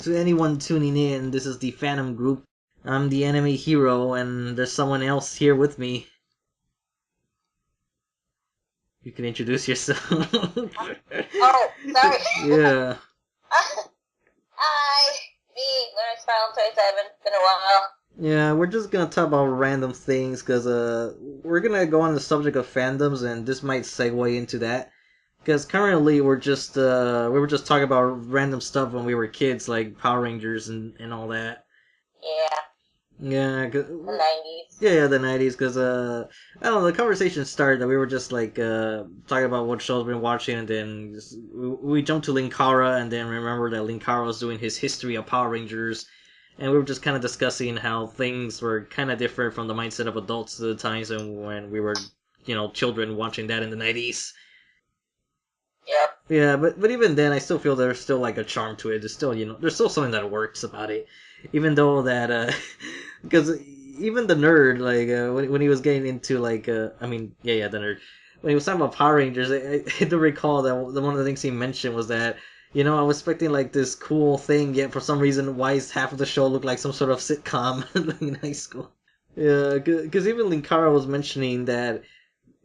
to anyone tuning in, this is the Phantom Group. I'm the anime hero, and there's someone else here with me. You can introduce yourself. Oh, sorry. Yeah. Hi, me, Learn Smile 27. It's been a while. Yeah, we're just gonna talk about random things, because we're gonna go on the subject of fandoms, and this might segue into that. Because currently we were just talking about random stuff when we were kids, like Power Rangers and all that. Yeah, Yeah, the 90s. yeah, the 90s, because, I don't know, the conversation started that we were just, like, talking about what shows we've been watching, and then we jumped to Linkara, and then remember that Linkara was doing his history of Power Rangers, and we were just kind of discussing how things were kind of different from the mindset of adults at the times when we were, children watching that in the 90s. Yep. Yeah, but even then, I still feel there's still, like, a charm to it. There's still, there's still something that works about it. Even though that, because even the nerd, like, when he was getting into, like, yeah, the nerd. When he was talking about Power Rangers, I do recall that one of the things he mentioned was that, I was expecting, like, this cool thing, yet for some reason, why is half of the show look like some sort of sitcom in high school? Yeah, because even Linkara was mentioning that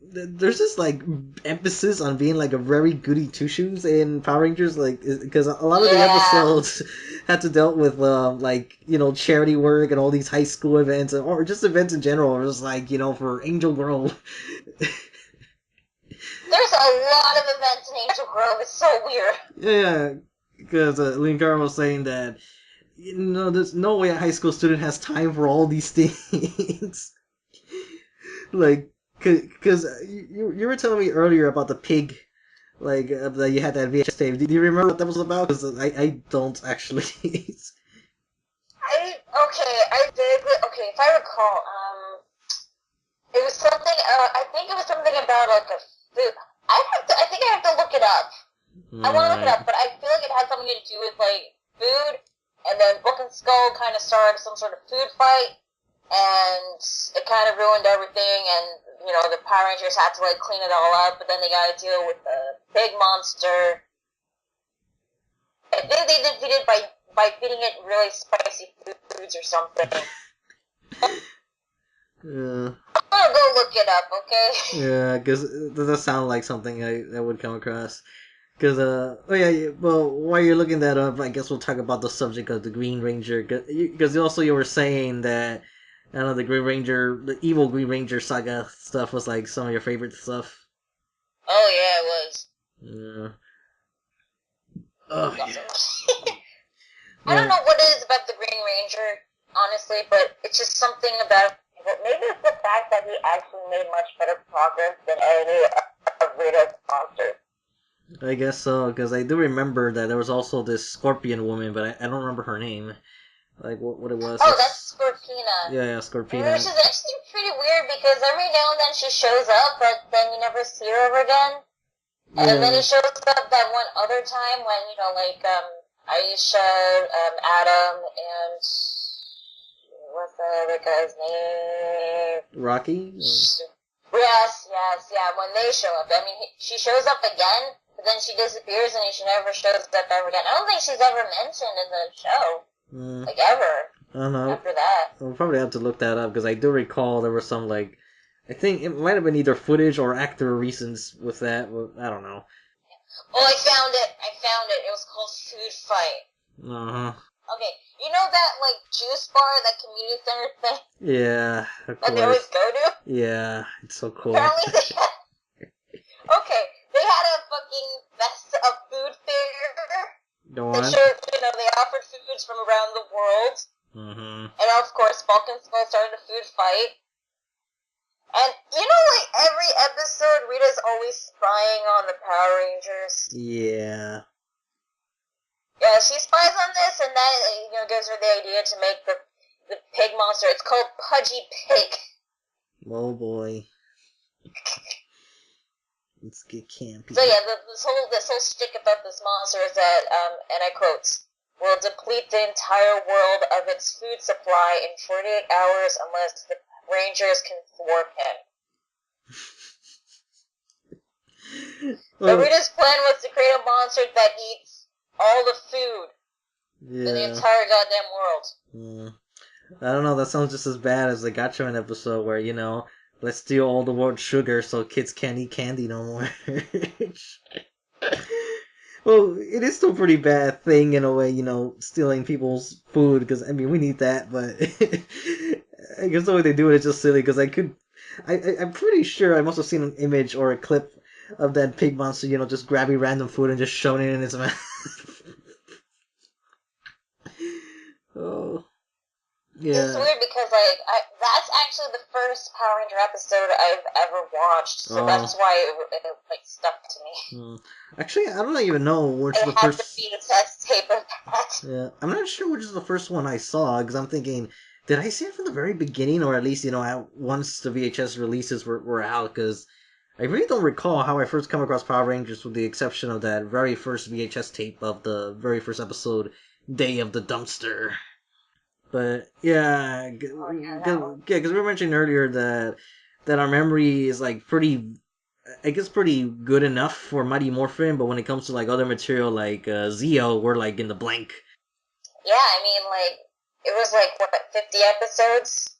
there's this, like, emphasis on being, like, a very goody two shoes in Power Rangers, like, because a lot of the Yeah. episodes had to deal with like, charity work and all these high school events, or just events in general. It was like, for Angel Grove. There's a lot of events in Angel Grove. It's so weird. Yeah, because Linkara was saying that, there's no way a high school student has time for all these things. Like, because you were telling me earlier about the pig, like, that you had that VHS tape. Do you remember what that was about? Because I don't actually. I vaguely, if I recall, it was something, I think it was something about, like, a food. I think I have to look it up. I want to look it Right. up, but I feel like it had something to do with, like, food, and then Book and Skull kind of started some sort of food fight, and it kind of ruined everything, and, the Power Rangers had to, like, clean it all up, but then they got to deal with the big monster. I think they defeated by feeding it really spicy foods or something. Yeah. I'm gonna go look it up, okay? Yeah, because it doesn't sound like something I would come across. Because, oh yeah, well, while you're looking that up, I guess we'll talk about the subject of the Green Ranger. Because also you were saying that, I don't know, the evil Green Ranger saga stuff was like some of your favorite stuff. Oh yeah, it was. Yeah. It Oh, was yeah. awesome. I don't Yeah. know what it is about the Green Ranger, honestly, but it's just something about it. Maybe it's the fact that he actually made much better progress than any of Rita's monsters. I guess so, because I do remember that there was also this Scorpion woman, but I don't remember her name. Like, what it was. Oh, that's Scorpina. Yeah, Which Scorpina. is actually pretty weird because every now and then she shows up, but then you never see her ever again. And then he Yeah. shows up that one other time when, Aisha, Adam, and what's the other guy's name? Rocky? Yes, yeah, when they show up. I mean, she shows up again, but then she disappears and she never shows up ever again. I don't think she's ever mentioned in the show. Like, ever. I don't know. After that. I'll probably have to look that up, because I do recall there was some, like, I think it might have been either footage or actor reasons with that. I don't know. Oh, I found it. It was called Food Fight. Uh huh. Okay, you know that, like, juice bar, that community center thing Yeah, of that they always course. go to? Yeah, it's so cool. Apparently they had, they had a fucking a food fair Go that on. showed, they offered foods from around the world. Mm-hmm. And of course, Bulk and Skull started a food fight. And, like, every episode, Rita's always spying on the Power Rangers. Yeah. Yeah, she spies on this, and that, gives her the idea to make the pig monster. It's called Pudgy Pig. Oh boy. Let's get campy. So yeah, this whole shtick about this monster is that, and I quote, will deplete the entire world of its food supply in 48 hours unless the Rangers can thwart him. So Rita's plan was to create a monster that eats all the food. in the Yeah. entire goddamn world. Mm. I don't know, that sounds just as bad as the Gatchaman episode where, let's steal all the world's sugar so kids can't eat candy no more. Well, it is still a pretty bad thing in a way, stealing people's food, because, I mean, we need that, but I guess the way they do it is just silly, because I'm pretty sure I must have seen an image or a clip of that pig monster, just grabbing random food and just shoving it in its mouth. Oh, It's yeah. weird because, like, that's actually the first Power Ranger episode I've ever watched, so that's why it like, stuck to me. Actually, I don't even know which I the had first... the VHS tape of that. Yeah, I'm not sure which is the first one I saw, because I'm thinking, did I see it from the very beginning, or at least, once the VHS releases were out, because I really don't recall how I first come across Power Rangers, with the exception of that very first VHS tape of the very first episode, Day of the Dumpster. But, yeah, because we were mentioning earlier that our memory is, like, pretty... I guess pretty good enough for Mighty Morphin, but when it comes to like other material like Zeo, we're like in the blank. Yeah, I mean, like, it was like, what, 50 episodes?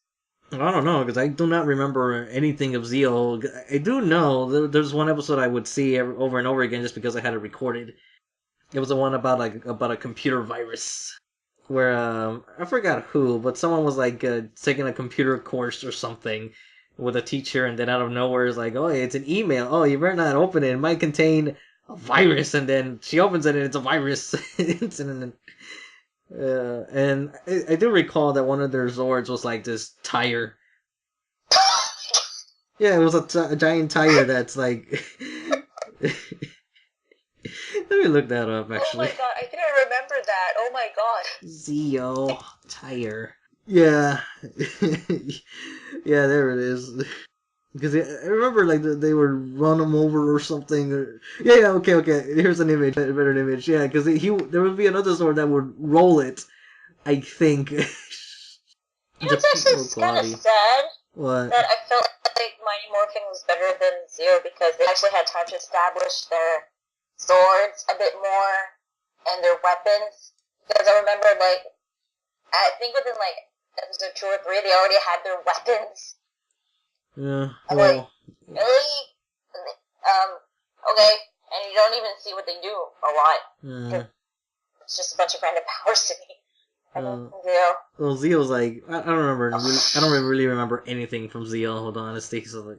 I don't know, because I do not remember anything of Zeo. I do know there's one episode I would see over and over again just because I had it recorded. It was the one about a computer virus. Where, I forgot who, but someone was like taking a computer course or something with a teacher, and then out of nowhere is like, oh, it's an email. Oh, you better not open it. It might contain a virus, and then she opens it and it's a virus. And I do recall that one of their Zords was like this tire. Yeah, it was a giant tire that's like. Let me look that up, actually. Oh my god, I think I remember that. Oh my god. Zeo tire. Yeah. Yeah, there it is. Because I remember, like, they would run him over or something. Yeah, okay. Here's an image, a better image. Yeah, because there would be another sword that would roll it, I think. You know, it's actually kind of sad What? that I felt like Mighty Morphin was better than Zero because they actually had time to establish their swords a bit more and their weapons. Because I remember, like, I think within, like, episode 2 or 3, they already had their weapons. Yeah, I'm well... like, really? Okay, and you don't even see what they do a lot. Yeah. It's just a bunch of random powers to me. Zeo. Well, Zeo's like, I don't remember. I don't really remember anything from Zeo. Hold on, honestly, so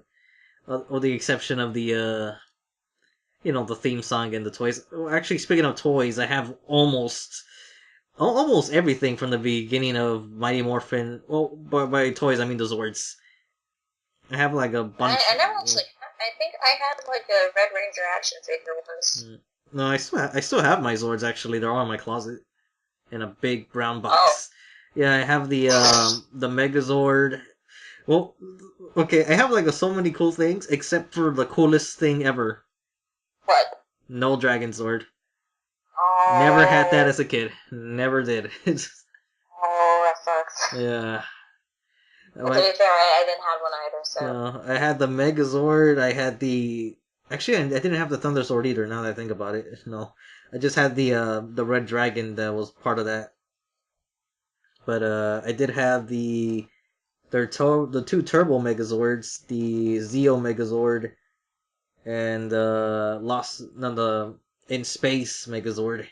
like, with the exception of the the theme song and the toys. Actually, speaking of toys, I have almost everything from the beginning of Mighty Morphin. Well, by toys I mean the Zords. I have like a bunch. I never actually. I think I had like a Red Ranger action figure once. No, I still have my Zords. Actually, they're all in my closet in a big brown box. Yeah, I have the Megazord. Well, okay, I have like so many cool things except for the coolest thing ever. What? No Dragon Sword. Oh. Never had that as a kid. Never did. Oh, that sucks. Yeah. To be fair, I didn't have one either, so. No, I had the Megazord, I had the... Actually, I didn't have the Thunder Sword either, now that I think about it. No. I just had the Red Dragon that was part of that. But I did have the two Turbo Megazords, the Zeo Megazord, and the In Space Megazord. I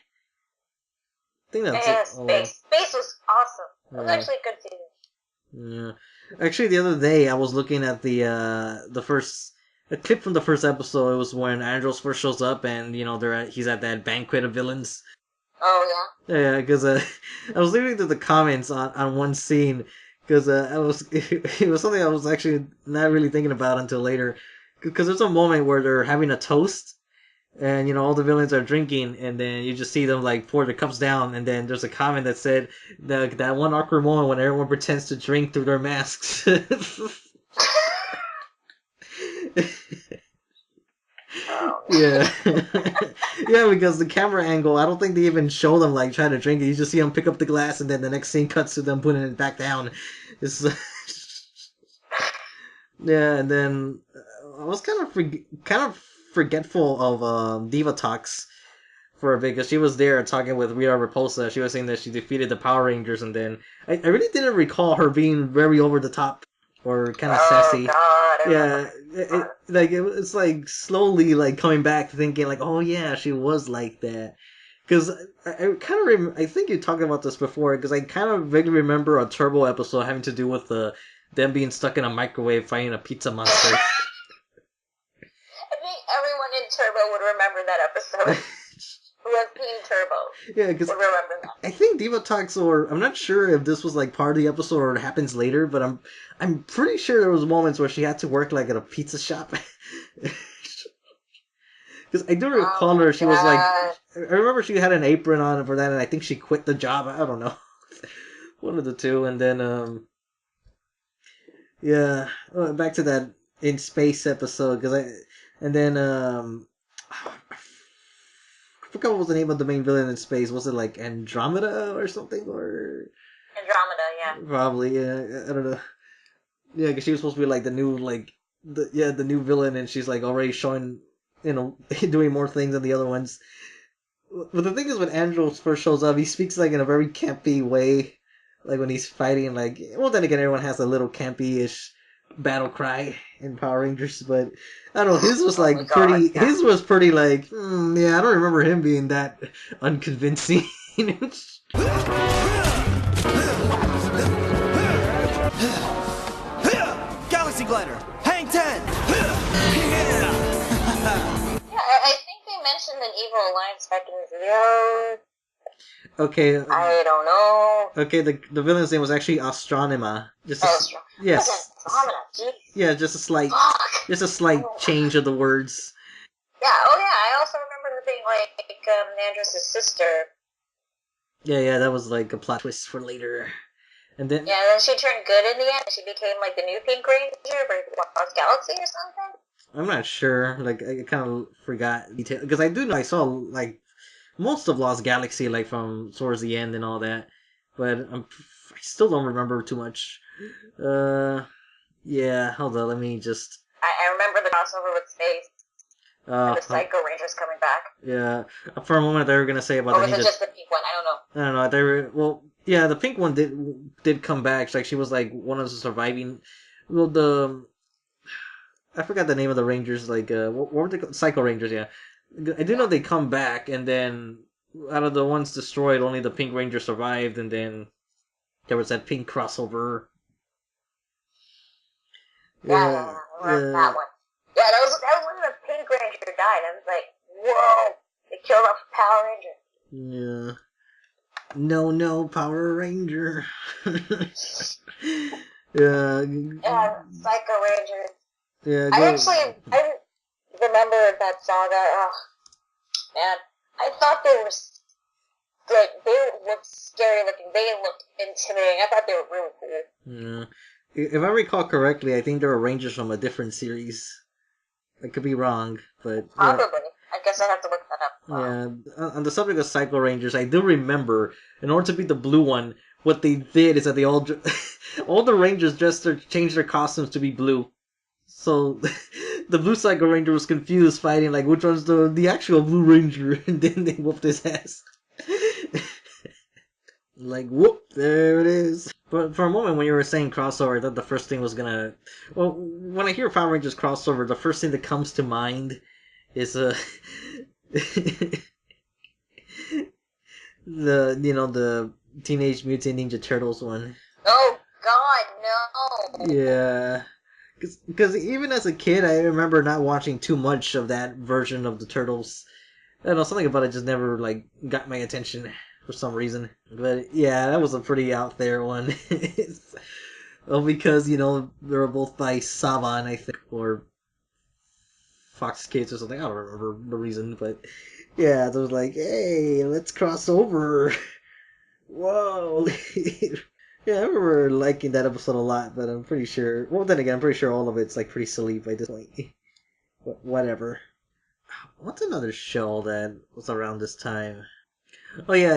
think that's it. Space was awesome. It was actually a good season. Yeah. Actually, the other day I was looking at a clip from the first episode. It was when Andros first shows up, and he's at that banquet of villains. Oh yeah. Yeah, because I was listening to the comments on one scene because it was something I was actually not really thinking about until later. Because there's a moment where they're having a toast. And, all the villains are drinking, and then you just see them, like, pour the cups down, and then there's a comment that said that one awkward moment when everyone pretends to drink through their masks. Yeah. Yeah, because the camera angle, I don't think they even show them, like, trying to drink it. You just see them pick up the glass, and then the next scene cuts to them putting it back down. It's... Yeah, and then I was kind of forgetful of Diva Talks for a bit, because she was there talking with Rita Repulsa. She was saying that she defeated the Power Rangers, and then I really didn't recall her being very over the top or kind of sassy. God, It's like slowly like coming back, thinking like, oh yeah, she was like that. Because I kind of I think you talked about this before, because I kind of vaguely remember a Turbo episode having to do with them being stuck in a microwave fighting a pizza monster. I think everyone in Turbo would remember that episode. Who has seen Turbo? Yeah, because would remember that. I think Diva talks, or I'm not sure if this was like part of the episode or it happens later, but I'm pretty sure there was moments where she had to work like at a pizza shop. Because I do recall her, she was like, I remember she had an apron on for that, and I think she quit the job. I don't know, one of the two, and then yeah, back to that in space episode, and then I forgot what was the name of the main villain in space. Was it like Andromeda or something? Or Andromeda, yeah. Probably, yeah. I don't know. Yeah, because she was supposed to be like the new, like, the new villain, and she's like already showing, doing more things than the other ones. But the thing is, when Andros first shows up, he speaks like in a very campy way, like when he's fighting. Like, well, then again, everyone has a little campy-ish battle cry in Power Rangers, but I don't know. His was like pretty. Yeah. His was pretty like. Yeah, I don't remember him being that unconvincing. Galaxy Glider, hang 10. Yeah, I think they mentioned an evil alliance back in Zero. Okay. I don't know. Okay, the villain's name was actually Astronema. Yes. Yeah, just a slight change of the words. Yeah. Oh yeah. I also remember her being like Andros' sister. Yeah, that was like a plot twist for later. And then then she turned good in the end. She became like the new Pink Ranger for Lost Galaxy or something. I'm not sure. Like I kind of forgot detail because I do know I saw like most of Lost Galaxy like from towards the end and all that, but I still don't remember too much. Yeah, hold on. Let me just. I remember the crossover with Space. And the Psycho Rangers coming back. Yeah, for a moment they were gonna say about. Or was it just the pink one? I don't know. I don't know. They were yeah, the pink one did come back. Like she was like one of the surviving. Well, I forgot the name of the Rangers. Like what were they called? Psycho Rangers. Yeah, I do know they come back, and then out of the ones destroyed, only the Pink Ranger survived, and then there was that pink crossover. Yeah, that one. Yeah, that was when the Pink Ranger died. I was like, whoa, they killed off Power Ranger. Yeah. No, Power Ranger. Yeah. Yeah, Psycho Ranger. Yeah. I remember that saga. Oh, man, I thought they were like they looked scary looking. They looked intimidating. I thought they were really cool. Yeah. If I recall correctly, I think they were Rangers from a different series. I could be wrong, but probably. I guess I have to look that up. Yeah, on the subject of Psycho Rangers, I do remember in order to beat the blue one, what they did is that they all the Rangers changed their costumes to be blue. So the blue Psycho Ranger was confused, fighting like which one's the actual Blue Ranger, and then they whooped his ass. Like whoop, there it is. But for a moment when you were saying crossover, I thought the first thing was gonna. Well, when I hear Power Rangers crossover, the first thing that comes to mind is the the Teenage Mutant Ninja Turtles one. Oh God, no. Yeah, because even as a kid, I remember not watching too much of that version of the Turtles. I don't know, something about it just never like got my attention for some reason. But yeah, that was a pretty out there one. Well, because they were both by Saban, I think, or Fox Kids or something. I don't remember the reason, but yeah, it was like, hey, let's cross over. Whoa. Yeah, I remember liking that episode a lot, but I'm pretty sure. Well, then again, I'm pretty sure all of it's like pretty silly by this point. But whatever. What's another show that was around this time? Oh yeah,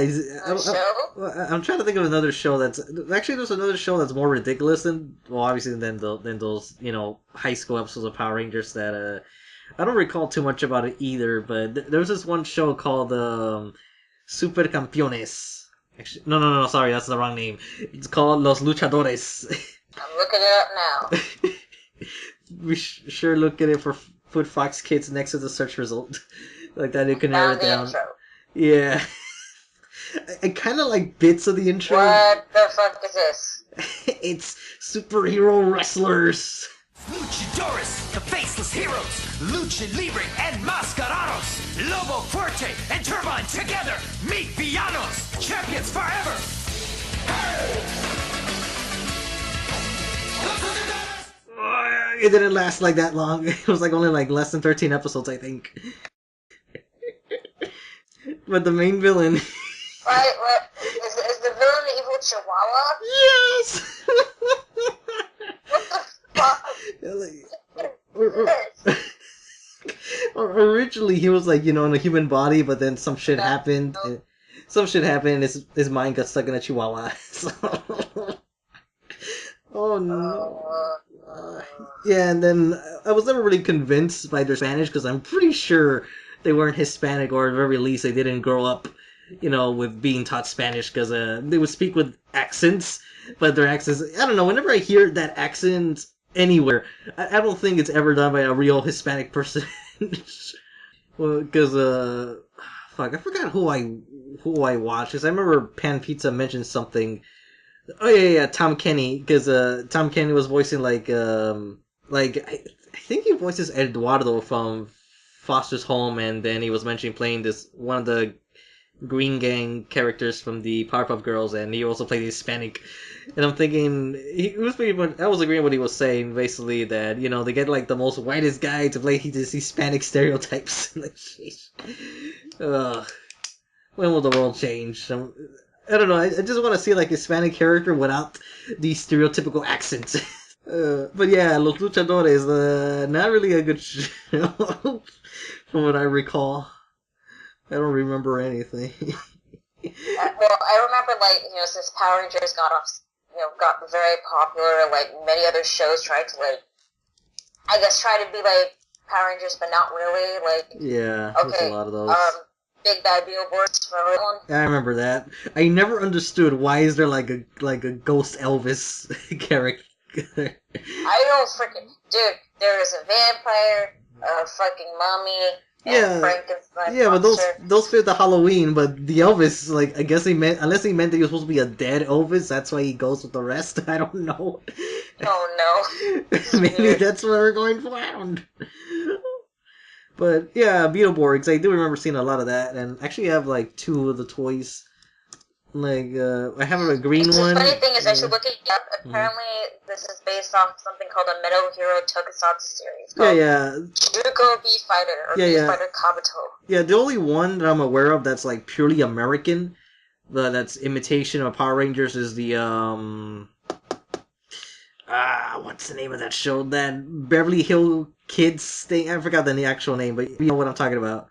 I'm trying to think of another show that's actually there's another show that's more ridiculous than obviously than those high school episodes of Power Rangers that I don't recall too much about it either, but there was this one show called Supercampeones. Actually, no, sorry, that's the wrong name. It's called Los Luchadores. I'm looking it up now. We sure look at it for Food Fox Kids next to the search result. Like that, you can narrow it down. Intro. Yeah. I kind of like bits of the intro. What the fuck is this? It's superhero wrestlers. Luchadores, the faceless heroes. Lucha Libre and Mascarados. Lobo Fuerte and Turbine together. Meet Villanos. Champions forever. It didn't last like that long. It was like only like less than 13 episodes, I think. But the main villain... Right, what? Is the villain the evil Chihuahua? Yes! What the fuck? Originally, he was like, in a human body, but then some shit happened. Some shit happened, and his mind got stuck in a Chihuahua. So... Oh no. Yeah, and then I was never really convinced by their Spanish, because I'm pretty sure they weren't Hispanic, or at the very least they didn't grow up, with being taught Spanish, because they would speak with accents, but their accents, I don't know, whenever I hear that accent anywhere, I don't think it's ever done by a real Hispanic person. Well, because, fuck, I forgot who I watched, because I remember Pan Pizza mentioned something. Oh yeah, Tom Kenny, because Tom Kenny was voicing I think he voices Eduardo from Foster's Home, and then he was mentioning playing one of the Green Gang characters from the Powerpuff Girls, and he also played Hispanic. And I'm thinking, I was agreeing with what he was saying, basically that, they get like the most whitest guy to play these Hispanic stereotypes. Like, sheesh. When will the world change? I don't know, I just want to see like a Hispanic character without the stereotypical accents. But yeah, Los Luchadores, not really a good show, from what I recall. I don't remember anything. Well, I remember, since Power Rangers got very popular, like, many other shows tried to, I guess try to be like Power Rangers, but not really, Yeah, okay, there's a lot of those. Big Bad Beetleborgs for everyone. I remember that. I never understood why is there like a ghost Elvis character. I don't freaking... Dude, there is a vampire, a fucking mummy, and Frankenstein yeah, but monster. those fit the Halloween, but the Elvis, I guess unless he meant that he was supposed to be a dead Elvis, that's why he goes with the rest. I don't know. Oh no. Maybe weird. That's what we're going for. But yeah, Beetleborgs, I do remember seeing a lot of that, and actually I have like 2 of the toys. I have a green one. The funny thing is, actually looking up, apparently this is based off something called a Metal Hero Tokusatsu series. Yeah. Juko B Fighter, or B Fighter Kabuto. Yeah, the only one that I'm aware of that's like purely American, that's imitation of Power Rangers, is the what's the name of that show? That Beverly Hill Kids thing? I forgot the actual name, but you know what I'm talking about.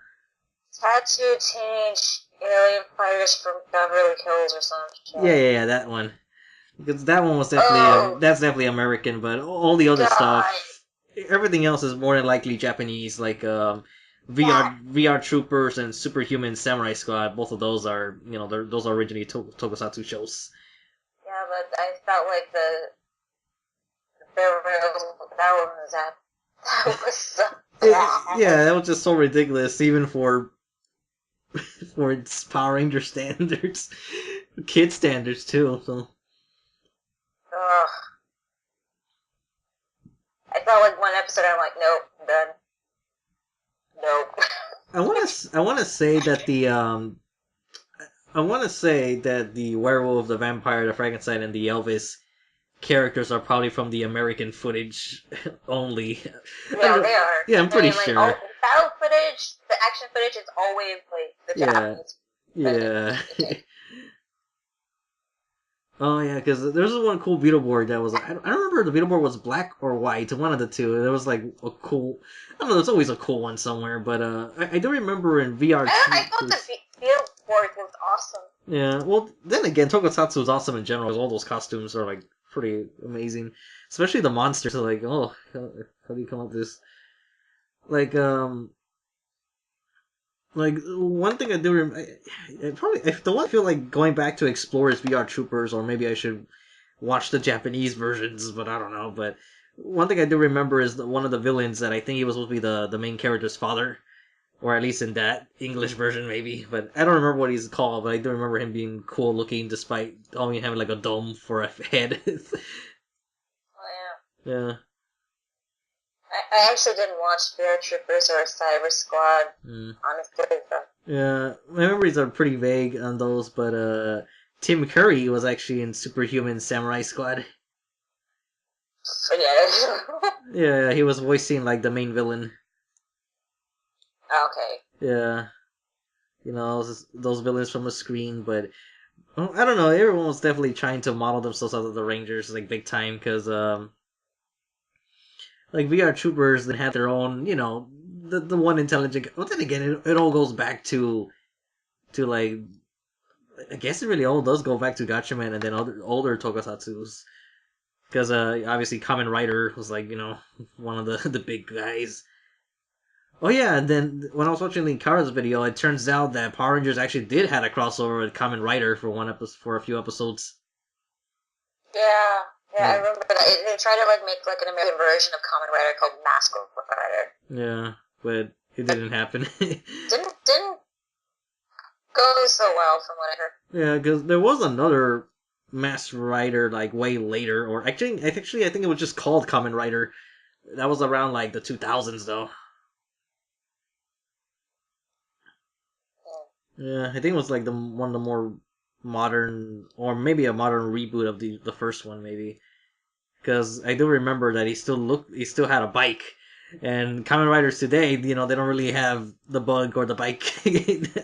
Tattoo Teenage Alien Fighters from Beverly Hills or something. Yeah, that one. Because that one was definitely that's definitely American, but all the other stuff, everything else is more than likely Japanese, like VR Troopers and Superhuman Samurai Squad. Both of those are, those are originally Tokusatsu shows. Yeah, but I felt like the Beverly Hills, that was so yeah, that was just so ridiculous, even for its Power Ranger standards, kid standards too. So. I felt like one episode I'm like, nope, I'm done. Nope. I want to say that the werewolf, the vampire, the Frankenstein, and the Elvis characters are probably from the American footage only. Yeah, they are. Yeah, I'm pretty sure. Battle footage, the action footage is always like the Japanese. Yeah. Oh yeah, because there's this one cool Beetleborg that was I don't remember if the Beetleborg was black or white, one of the two. There was like a cool, I don't know, there's always a cool one somewhere, but I do remember in VR. I thought the Beetleborg was awesome. Yeah, well then again, Tokusatsu is awesome in general, because all those costumes are like pretty amazing, especially the monsters. Are like, oh, how do you come up with this? like like one thing I do probably if the one I feel like going back to explore is VR Troopers, or maybe I should watch the Japanese versions, but I don't know. But one thing I do remember is that one of the villains that I think he was supposed to be the main character's father, or at least in that English version, maybe. But I don't remember what he's called. But I do remember him being cool looking, despite only having like a dome for a head. Oh Yeah. I actually didn't watch Spirit Troopers or Cyber Squad, Mm. honestly. But Yeah, my memories are pretty vague on those, but Tim Curry was actually in Superhuman Samurai Squad. forget it. Yeah, he was voicing like the main villain. Okay. Yeah, those villains from the screen, but well, I don't know. Everyone was definitely trying to model themselves after the Rangers, like big time, because like VR Troopers, they had their own, the one intelligent. Well, then again, it all goes back to like I guess it really all does go back to Gatchaman and then older Tokusatsu's. Because obviously Kamen Rider was like, one of the, the big guys. Oh yeah, and then when I was watching Linkara's video, it turns out that Power Rangers actually did had a crossover with Kamen Rider for for a few episodes. Yeah, I Like, remember that. They tried to make like an American version of Kamen Rider called Mask Rider. yeah, but it didn't happen. Didn't go so well from what I heard. Yeah, because there was another Masked Rider like way later, or actually I think it was just called Kamen Rider. That was around like the 2000s though. Yeah, I think it was like the one of the more modern, or maybe a modern reboot of the first one, maybe. Because I do remember that he still had a bike, and Kamen Riders today, they don't really have the bug or the bike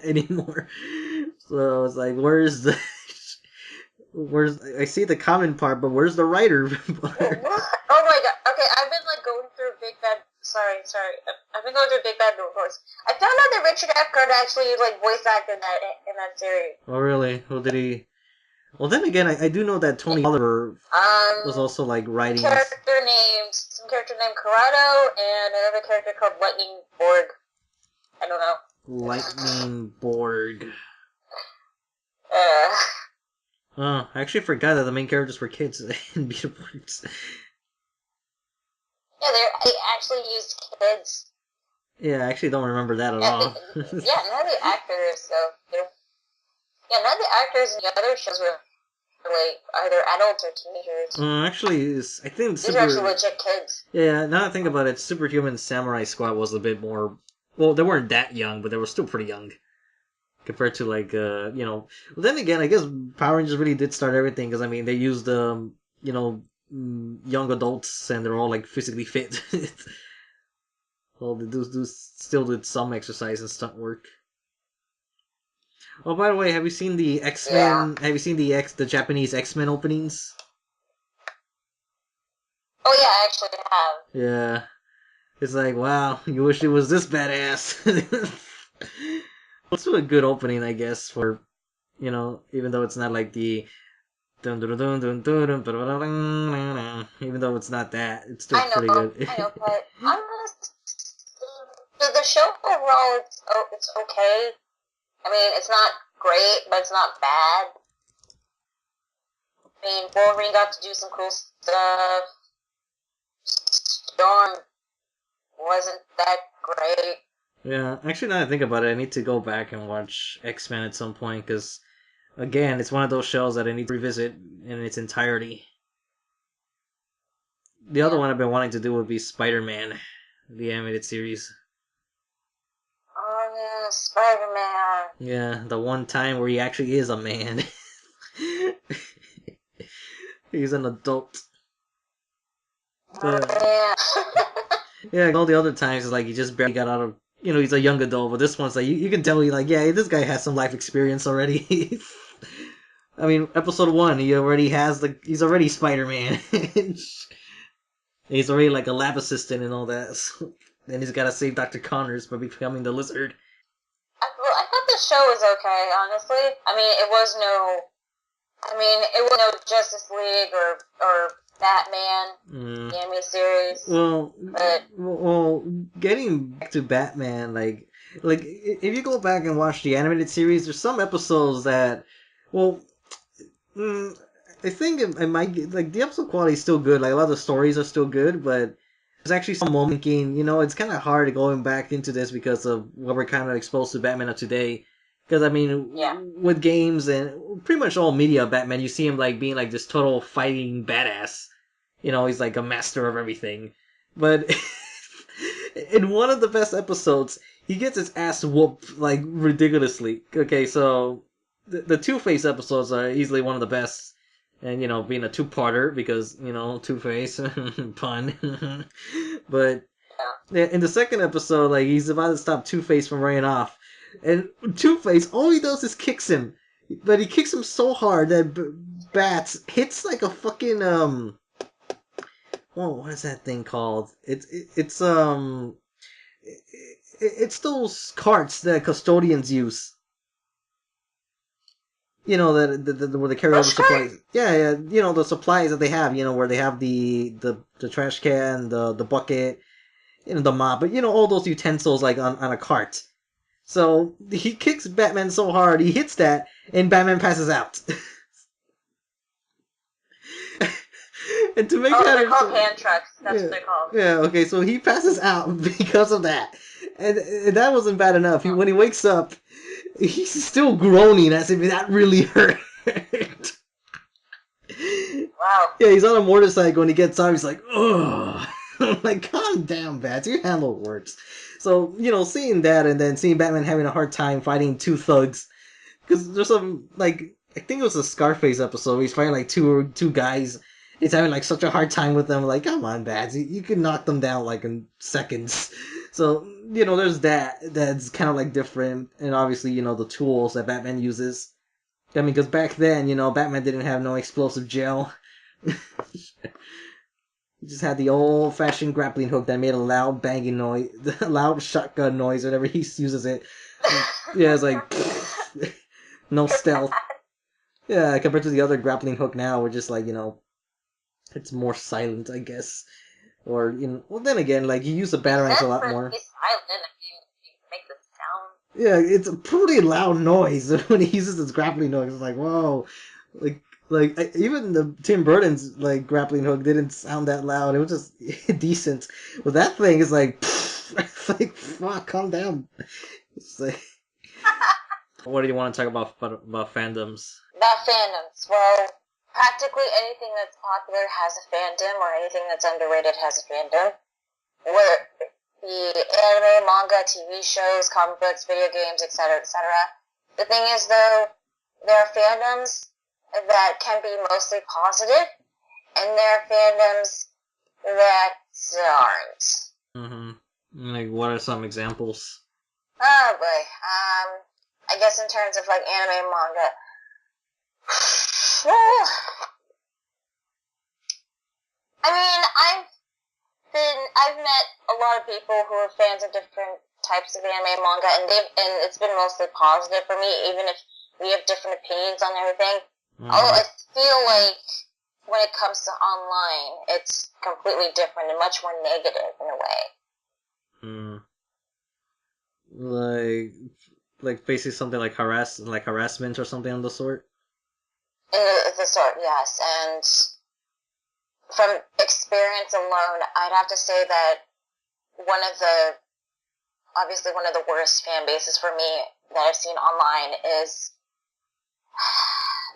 anymore. So it's like, where's I see the common part, but where's the rider part? Oh my god. Okay, I've been going through Big Bad. Sorry. I've been going through Big Bad Reports. I found out that Richard Epcar actually voice acted in that series. Oh really? Well, did he? Well, then again, I do know that Tony Oliver was also like writing. Some character named Corrado, and another character called Lightning Borg. I don't know. Lightning Borg. Uh, Oh, I actually forgot that the main characters were kids in Beetleborgs. yeah, they actually used kids. Yeah, I actually don't remember that at all. Yeah, none of the actors, none of the actors in the other shows were like either adults or teenagers. Actually, I think These are actually legit kids. Yeah, now that I think about it, Superhuman Samurai Squad was a bit more. Well, they weren't that young, but they were still pretty young compared to Well, then again, I guess Power Rangers really did start everything because I mean they used young adults and they're all like physically fit. Well, they still did some exercise and stunt work. Oh, by the way, have you seen the Xmen? Yeah. Have you seen the Japanese Xmen openings? Oh yeah, I actually have. Yeah, it's like wow, you wish it was this badass. It's still a good opening, I guess, for even though it's not like the dun dun dun dun dun dun dun, even though it's not that, it's still pretty good. I know, but honest, the show overall, it's okay. I mean, it's not great, but it's not bad. I mean, Wolverine got to do some cool stuff. Storm wasn't that great. Yeah, actually, now that I think about it, I need to go back and watch X-Men at some point because, again, it's one of those shows that I need to revisit in its entirety. The other one I've been wanting to do would be Spider-Man, the animated series. Oh yeah, Spider-Man. Yeah, the one time where he actually is a man. He's an adult. Yeah. Yeah, all the other times it's like he just barely got out of, he's a young adult, but this one's like you can tell yeah, this guy has some life experience already. I mean, episode 1, he's already Spider-Man. He's already like a lab assistant and all that. So, then he's got to save Dr. Connors by becoming the Lizard. I thought the show was okay, honestly. I mean, it was no Justice League or Batman, the anime series. Well, getting back to Batman, like if you go back and watch the animated series, there's some episodes that, well, I think it might like the episode quality is still good. Like a lot of the stories are still good, but there's actually some moment thinking, it's kind of hard going back into this because of what we're kind of exposed to Batman of today. Because, I mean, with games and pretty much all media of Batman, you see him, like, being, like, this total fighting badass. He's, like, a master of everything. But in one of the best episodes, he gets his ass whooped, like, ridiculously. Okay, so the Two-Face episodes are easily one of the best. And, being a two-parter, because, Two-Face, pun. But in the second episode, like, he's about to stop Two-Face from running off. And Two-Face, all he does is kicks him. But he kicks him so hard that Bats hits like a fucking, what is that thing called? It's those carts that custodians use. That where they carry all the supplies. Yeah, the supplies that they have, where they have the trash can, the bucket, the mop, but all those utensils like on a cart. So he kicks Batman so hard, he hits that, and Batman passes out. And to make they're called hand trucks. That's what they're called. Yeah, okay, so he passes out because of that. And that wasn't bad enough. When he wakes up, he's still groaning as if that really hurt. Wow. Yeah, he's on a motorcycle and he gets out, he's like, ugh. I'm like, calm down, Bats, your handle works. So, seeing that and then seeing Batman having a hard time fighting two thugs. Because there's some, like, I think it was a Scarface episode where he's fighting, like, two guys. He's having, like, such a hard time with them. Like, come on, Bats, you can knock them down, like, in seconds. So, there's that. That's kind of, like, different. And obviously, the tools that Batman uses. I mean, because back then, Batman didn't have no explosive gel. He just had the old-fashioned grappling hook that made a loud banging noise, loud shotgun noise whenever he uses it. Yeah, it's like, no stealth. Yeah, compared to the other grappling hook now, we're just like, it's more silent, I guess. Or, well, then again, like, you use the batarangs a lot more. It's silent, I mean, you make the sound. Yeah, it's a pretty loud noise when he uses his grappling hook. It's like, whoa. Even the Tim Burton's like grappling hook didn't sound that loud. It was just decent. Well, that thing is like, it's like, fuck, calm down. It's like, what do you want to talk about fandoms? About fandoms, well, practically anything that's popular has a fandom, or anything that's underrated has a fandom. Whether the anime, manga, TV shows, comic books, video games, etc., etc. The thing is, though, there are fandoms that can be mostly positive, and there are fandoms that aren't. Mm-hmm. Like, what are some examples? Oh boy. I guess in terms of like anime and manga. Well, I mean, I've met a lot of people who are fans of different types of anime and manga, and it's been mostly positive for me, even if we have different opinions on everything. Although I feel like when it comes to online, it's completely different and much more negative in a way. Like facing something like harassment or something of the sort? The sort, yes. And from experience alone, I'd have to say that one of the worst fan bases for me that I've seen online is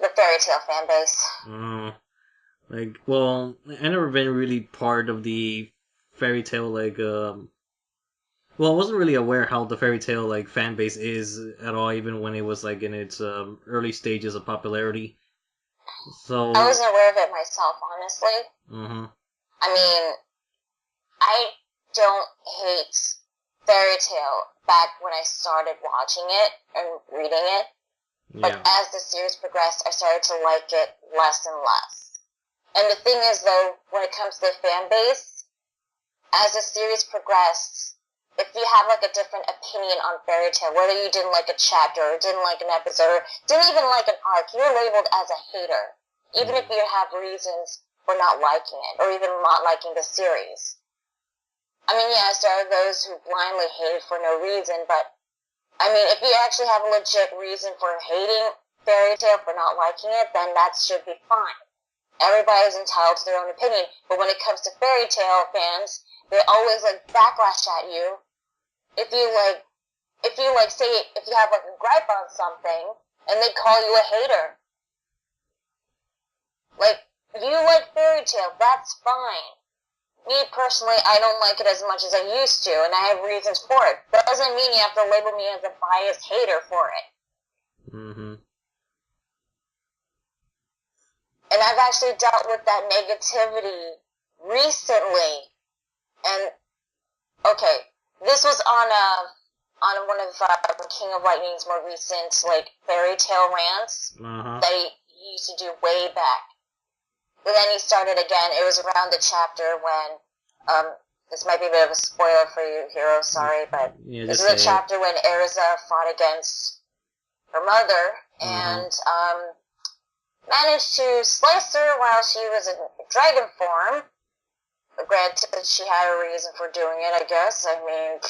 the fairy tale fan base. I've never been really part of the fairy tale, well, I wasn't really aware how the fairy tale, fan base is at all, even when it was, in its, early stages of popularity. So... I wasn't aware of it myself, honestly. Mm-hmm. I mean, I don't hate fairy tale back when I started watching it and reading it. But as the series progressed, I started to like it less and less. And the thing is, though, when it comes to the fan base, as the series progressed, if you have, a different opinion on fairy tale, whether you didn't like a chapter, or didn't like an episode, or didn't even like an arc, you're labeled as a hater. Even if you have reasons for not liking it, or even not liking the series. I mean, yes, there are those who blindly hate it for no reason, but, I mean, if you actually have a legit reason for hating Fairy Tail, for not liking it, then that should be fine. Everybody is entitled to their own opinion, but when it comes to Fairy Tail fans, they always, like, backlash at you. If you have, like, a gripe on something, and they call you a hater. Like, you like Fairy Tail, that's fine. Me, personally, I don't like it as much as I used to, and I have reasons for it. That doesn't mean you have to label me as a biased hater for it. Mm-hmm. And I've actually dealt with that negativity recently. And, okay, this was on one of King of Lightning's more recent, like, Fairy Tail rants that he used to do way back. But then he started again. It was around the chapter when, this might be a bit of a spoiler for you, Hero, sorry, but this is a chapter when Erza fought against her mother, and, managed to slice her while she was in dragon form. But granted, she had a reason for doing it, I guess. I mean,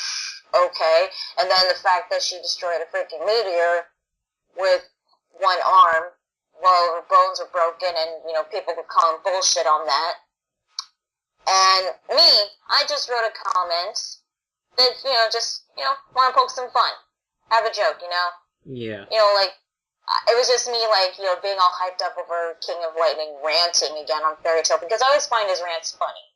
okay. And then the fact that she destroyed a freaking meteor with one arm, well, her bones were broken, and, you know, people were calling bullshit on that. And me, I just wrote a comment that, you know, just, you know, want to poke some fun. Have a joke, you know? Yeah. You know, like, it was just me, like, you know, being all hyped up over King of Lightning ranting again on Fairy Tail, because I always find his rants funny.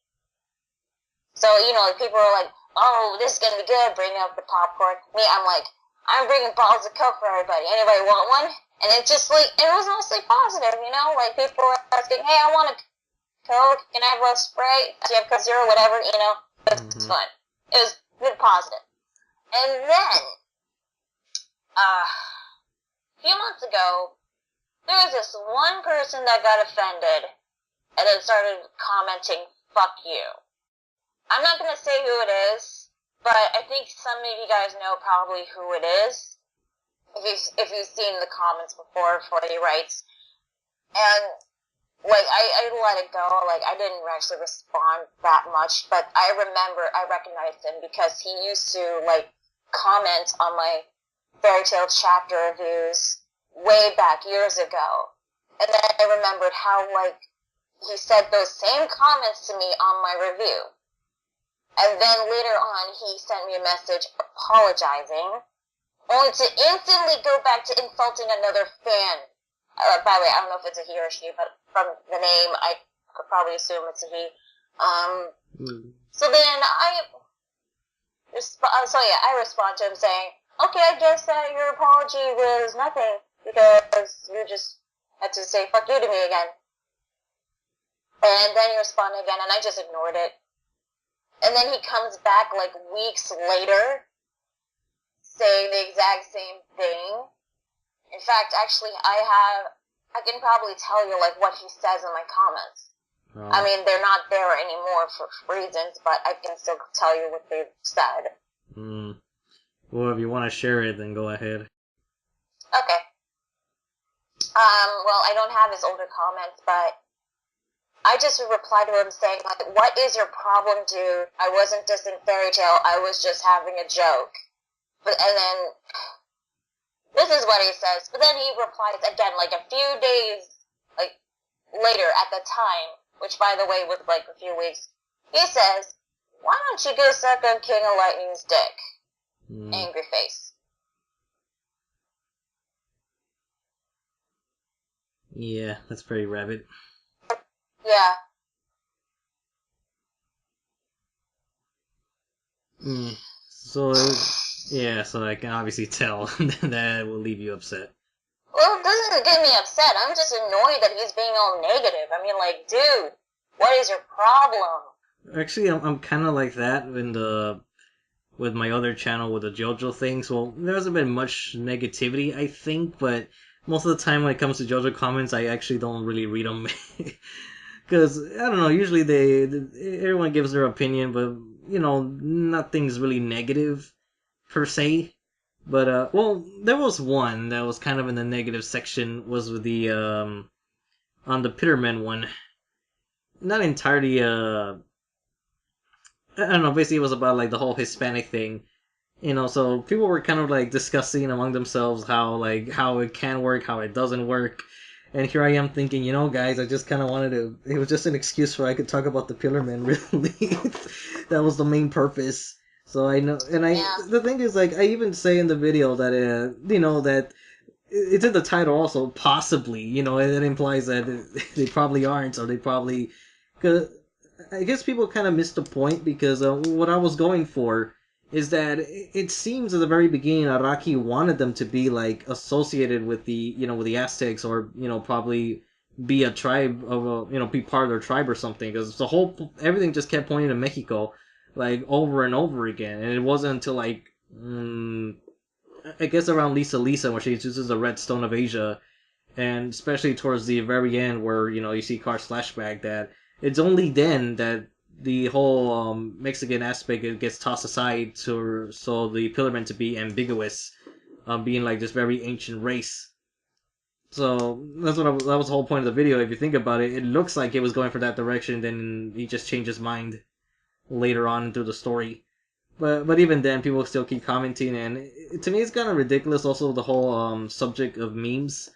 So, you know, like, people are like, oh, this is gonna be good, bring up the popcorn. Me, I'm like, I'm bringing bottles of Coke for everybody. Anybody want one? And it just, like, it was mostly positive, you know? Like, people were asking, hey, I want a Coke, can I have a Sprite? Do you have Coke Zero, whatever, you know? It's fun. It was good positive. And then, a few months ago, there was this one person that got offended and then started commenting, fuck you. I'm not going to say who it is, but I think some of you guys know probably who it is, if you've seen the comments before for what he writes. And, like, I let it go, like, I didn't actually respond that much, but I recognized him because he used to, like, comment on my Fairy Tail chapter reviews way back years ago. And then I remembered how, like, he said those same comments to me on my review. And then later on, he sent me a message apologizing, only to instantly go back to insulting another fan. By the way, I don't know if it's a he or she, but from the name, I could probably assume it's a he. So then I respond to him saying, okay, I guess that your apology was nothing, because you just had to say fuck you to me again. And then he responded again, and I just ignored it. And then he comes back, like, weeks later, saying the exact same thing. In fact, actually, I can probably tell you, like, what he says in my comments. Oh. I mean, they're not there anymore for reasons, but I can still tell you what they've said. Well, if you want to share it, then go ahead. Okay. Well, I don't have his older comments, but I just replied to him saying, like, what is your problem, dude? I wasn't dissing Fairy Tail, I was just having a joke. And then, this is what he says, but then he replies again, like, a few days, like, later at the time, which, by the way, was, like, a few weeks. He says, why don't you go suck on King of Lightning's dick? Angry face. Yeah, that's pretty rabid. Yeah. So I can obviously tell that will leave you upset. Well, it doesn't get me upset. I'm just annoyed that he's being all negative. I mean, like, dude, what is your problem? Actually, I'm kind of like that with my other channel with the JoJo things. Well, there hasn't been much negativity, I think, but most of the time when it comes to JoJo comments, I actually don't really read them. Because, I don't know, usually everyone gives their opinion, but, you know, nothing's really negative, per se. But, well, there was one that was kind of in the negative section, was with the, on the Pitterman one. not entirely I don't know, basically it was about like the whole Hispanic thing. So people were kind of like discussing among themselves how it can work, how it doesn't work. And here I am thinking, guys, I just kind of wanted to. It was just an excuse where I could talk about the Pillar Man. Really, that was the main purpose. So I know, and the thing is, like, I even say in the video that that it's in the title also, possibly. It implies that they probably aren't, or they probably. Cause I guess people kind of missed the point because what I was going for is that it seems at the very beginning Araki wanted them to be like associated with the Aztecs, or probably be a tribe of be part of their tribe or something, because everything just kept pointing to Mexico like over and over again, and it wasn't until like I guess around Lisa where she uses the red stone of Asia, and especially towards the very end where you see Car's flashback, that it's only then that the whole Mexican aspect gets tossed aside so the Pillarmen to be ambiguous, being like this very ancient race. So that was the whole point of the video. If you think about it, it looks like it was going for that direction. Then he just changed his mind later on through the story. But even then, people still keep commenting, and to me, it's kind of ridiculous. Also, the whole subject of memes.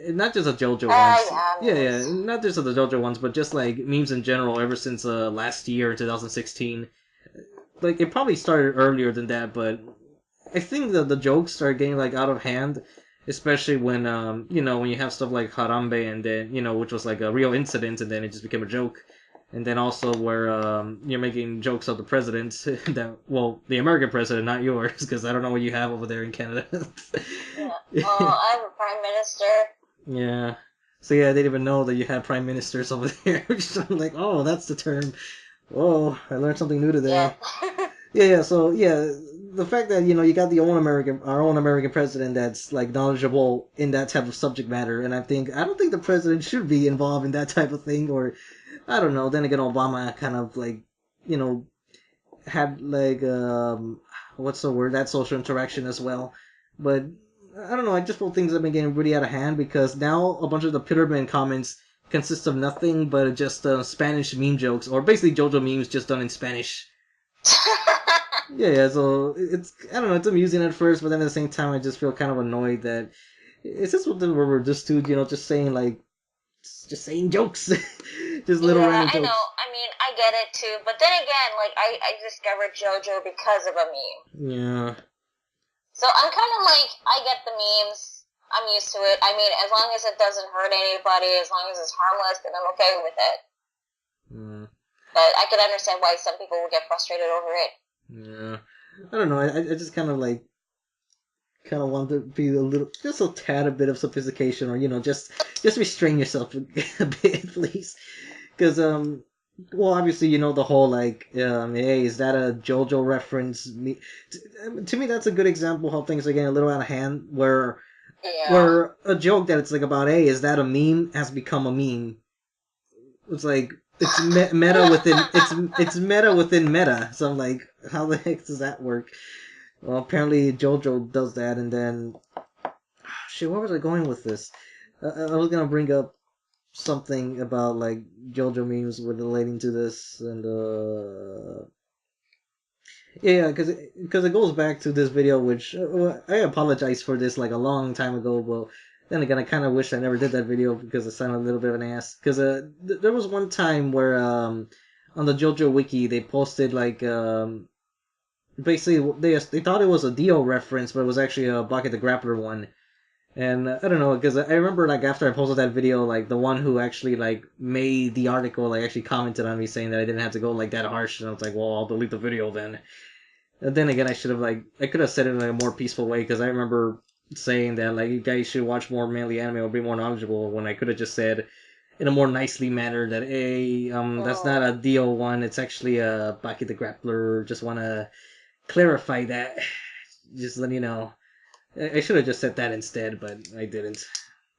Not just the JoJo ones. Yeah, not just the JoJo ones, but just like memes in general ever since last year, 2016. Like, it probably started earlier than that, but I think the jokes started getting like out of hand, especially when when you have stuff like Harambe, and then which was like a real incident, and then it just became a joke. And then also where you're making jokes of the president, the American president, not yours, because I don't know what you have over there in Canada. Yeah. I have a prime minister. Yeah. So yeah, I didn't even know that you had prime ministers over there. I'm like, oh, that's the term. Whoa, I learned something new today. Yeah. So yeah, the fact that you got our own American president that's like knowledgeable in that type of subject matter, and I don't think the president should be involved in that type of thing, or I don't know. Then again, Obama kind of like had like what's the word, that social interaction as well, but I don't know. I just feel things have been getting really out of hand because now a bunch of the Pitterman comments consist of nothing but just Spanish meme jokes, or basically JoJo memes just done in Spanish. Yeah. So I don't know. It's amusing at first, but then at the same time, I just feel kind of annoyed that it's just what we're just just saying jokes, just little random jokes. I know. I mean, I get it too, but then again, like I discovered JoJo because of a meme. Yeah. So I'm kind of like, I get the memes. I'm used to it. I mean, as long as it doesn't hurt anybody, as long as it's harmless, then I'm okay with it. But I can understand why some people would get frustrated over it. Yeah. I don't know. I just kind of want to be just a tad a bit of sophistication, or just restrain yourself a bit, please. Because well, obviously, the whole, like, hey, is that a JoJo reference? To me, that's a good example how things are getting a little out of hand, where a joke that it's like about, hey, is that a meme, has become a meme. It's like, it's meta within, it's meta within meta. So I'm like, how the heck does that work? Well, apparently JoJo does that, and then, shit, where was I going with this? I was gonna bring up something about like JoJo memes relating to this, and because it goes back to this video, which I apologize for this like a long time ago. But then again, I kind of wish I never did that video because it sounded a little bit of an ass. Because there was one time where on the JoJo wiki they posted like basically they thought it was a Dio reference, but it was actually a Baki the Grappler one. And I don't know, because I remember, like, after I posted that video, like, the one who actually, like, made the article, like, actually commented on me saying that I didn't have to go, like, that harsh, and I was like, well, I'll delete the video then. And then again, I could have said it in a more peaceful way, because I remember saying that, like, you guys should watch more manly anime or be more knowledgeable, when I could have just said, in a more nicely manner, that, hey, that's not a Dio one, it's actually a Baki the Grappler, just want to clarify that, just letting you know. I should have just said that instead, but I didn't.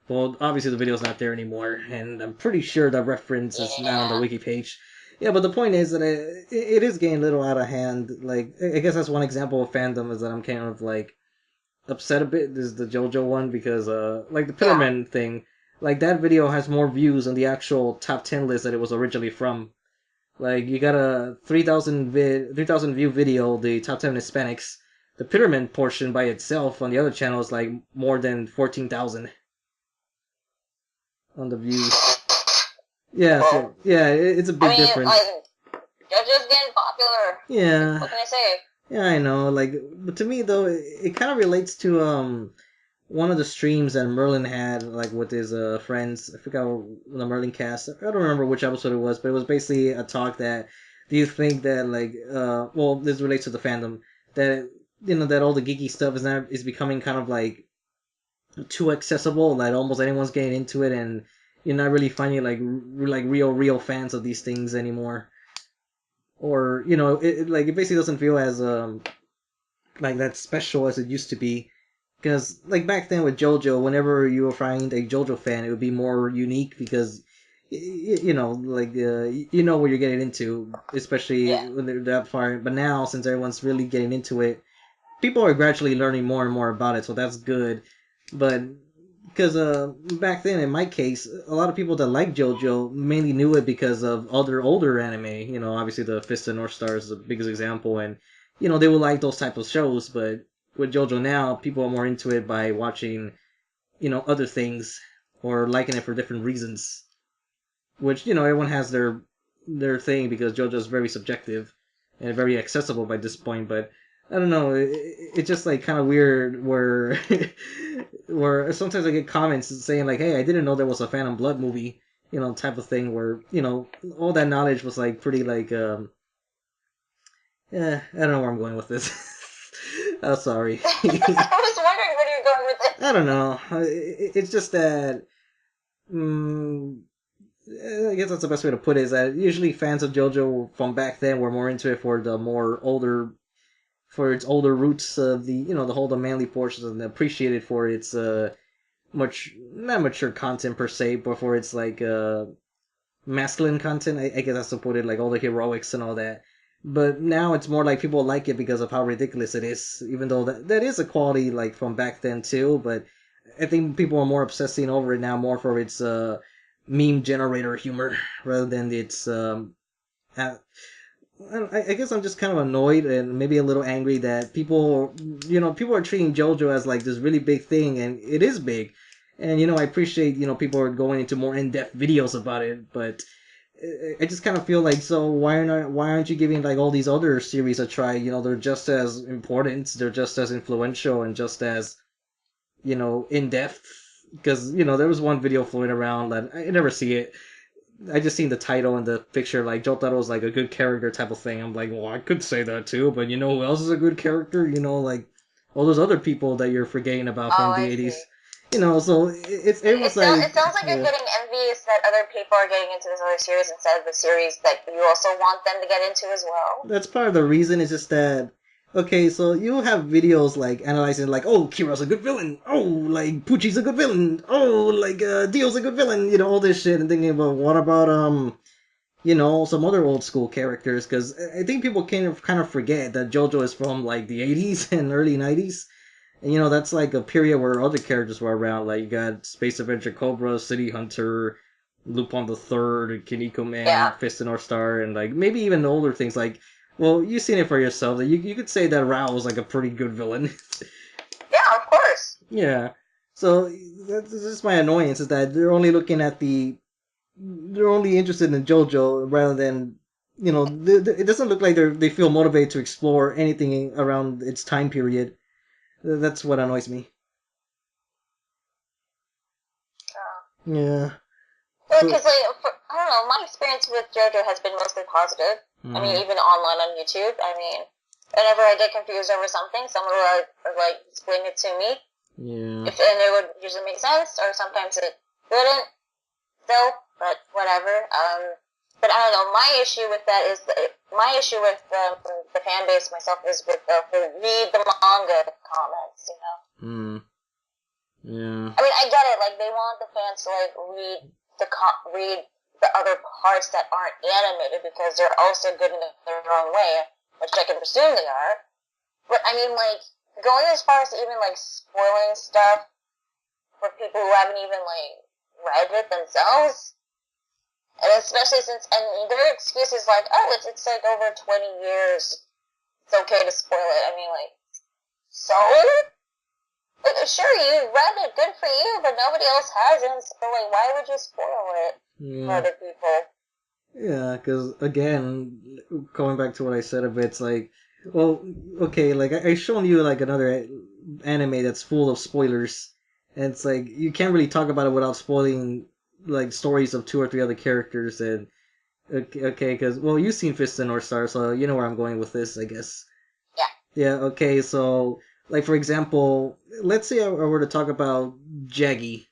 Well, obviously the video's not there anymore, and I'm pretty sure the reference is not on the wiki page. Yeah, but the point is that it is getting a little out of hand. Like, I guess that's one example of fandom, is that I'm kind of, like, upset a bit. This is the JoJo one, because, like, the Pillarman thing, like that video has more views on the actual top 10 list that it was originally from. Like you got a 3,000 view video, the top 10 Hispanics. The Pyramid portion by itself on the other channel is like more than 14,000 on the views. Yeah, so, yeah, it's a big difference. JoJo's getting popular. Yeah. What can I say? Yeah, I know. Like, but to me though, it kind of relates to one of the streams that Merlin had, like with his friends. I forgot the Merlin cast. I don't remember which episode it was, but it was basically a talk that. Do you think that like well, this relates to the fandom that that all the geeky stuff is becoming kind of like too accessible, like almost anyone's getting into it, and you're not really finding like real fans of these things anymore, or it basically doesn't feel as like that special as it used to be. Because like back then with JoJo, whenever you would find a JoJo fan, it would be more unique because like you know what you're getting into, especially when they're that far. But now, since everyone's really getting into it, people are gradually learning more and more about it, so that's good. But because back then, in my case, a lot of people that like JoJo mainly knew it because of other older anime. Obviously the Fist of North Star is the biggest example, and they would like those type of shows. But with JoJo now, people are more into it by watching, other things or liking it for different reasons. Which everyone has their thing because JoJo is very subjective and very accessible by this point, but. I don't know. It's just like kind of weird where where sometimes I get comments saying like, "Hey, I didn't know there was a Phantom Blood movie," type of thing where all that knowledge was like pretty like yeah, I don't know where I'm going with this. Oh, sorry. I was wondering where you're going with it. I don't know. It's just that. I guess that's the best way to put it. Is that usually fans of JoJo from back then were more into it for the more older. For its older roots of the whole the manly portions and appreciated for its much not mature content per se, but for its like masculine content. I guess that's to put it, like all the heroics and all that. But now it's more like people like it because of how ridiculous it is, even though that is a quality like from back then too. But I think people are more obsessing over it now more for its meme generator humor rather than its I guess I'm just kind of annoyed and maybe a little angry that people are treating JoJo as like this really big thing, and it is big. And I appreciate people are going into more in-depth videos about it, but I just kind of feel like, so why aren't you giving like all these other series a try? They're just as important, they're just as influential, and just as in-depth. Because there was one video floating around that I never see it. I just seen the title and the picture, like Jotaro's like a good character type of thing. I'm like, well, I could say that too, but who else is a good character? Like all those other people that you're forgetting about from the 80s. So everyone's like. It sounds like you're getting envious that other people are getting into this other series instead of the series that you also want them to get into as well. That's part of the reason. It's just that. Okay, so you have videos like analyzing like, oh, Kira's a good villain. Oh, like Pucci's a good villain. Oh, like Dio's a good villain. All this shit, and thinking about what about some other old school characters, because I think people kind of forget that JoJo is from like the 80s and early 90s, and that's like a period where other characters were around. Like you got Space Adventure Cobra, City Hunter, Lupin the Third, Kiniko Man, Fist of North Star, and like maybe even older things like. Well, you've seen it for yourself. That you could say that Rao was like a pretty good villain. Yeah, of course. Yeah. So that's just my annoyance is that they're only looking at they're only interested in JoJo rather than it doesn't look like they feel motivated to explore anything around its time period. That's what annoys me. Yeah. Well, because I don't know, my experience with JoJo has been mostly positive. I mean, even online on YouTube. I mean, whenever I get confused over something, someone will like explain it to me. Yeah. And it would usually make sense, or sometimes it wouldn't. Still, but whatever. But I don't know. My issue with that is my issue with the fan base myself is with the read the manga comments. Yeah. I mean, I get it. Like they want the fans to like read the other parts that aren't animated because they're also good in their own way, which I can presume they are. But I mean, like, going as far as even like spoiling stuff for people who haven't even like read it themselves. And especially since, and their excuse is like, oh, it's like over 20 years. It's okay to spoil it. I mean, like, so? Like, sure, you read it, good for you, but nobody else hasn't, so, like, why would you spoil it for other people? Yeah, because, again, going back to what I said a bit, it's like, well, okay, like, I shown you, like, another anime that's full of spoilers, and it's like, you can't really talk about it without spoiling, like, stories of 2 or 3 other characters, and, okay, because, well, you've seen Fist of the North Star, so you know where I'm going with this, I guess. Yeah. Yeah, okay, so, like, for example, let's say I were to talk about Jaggy.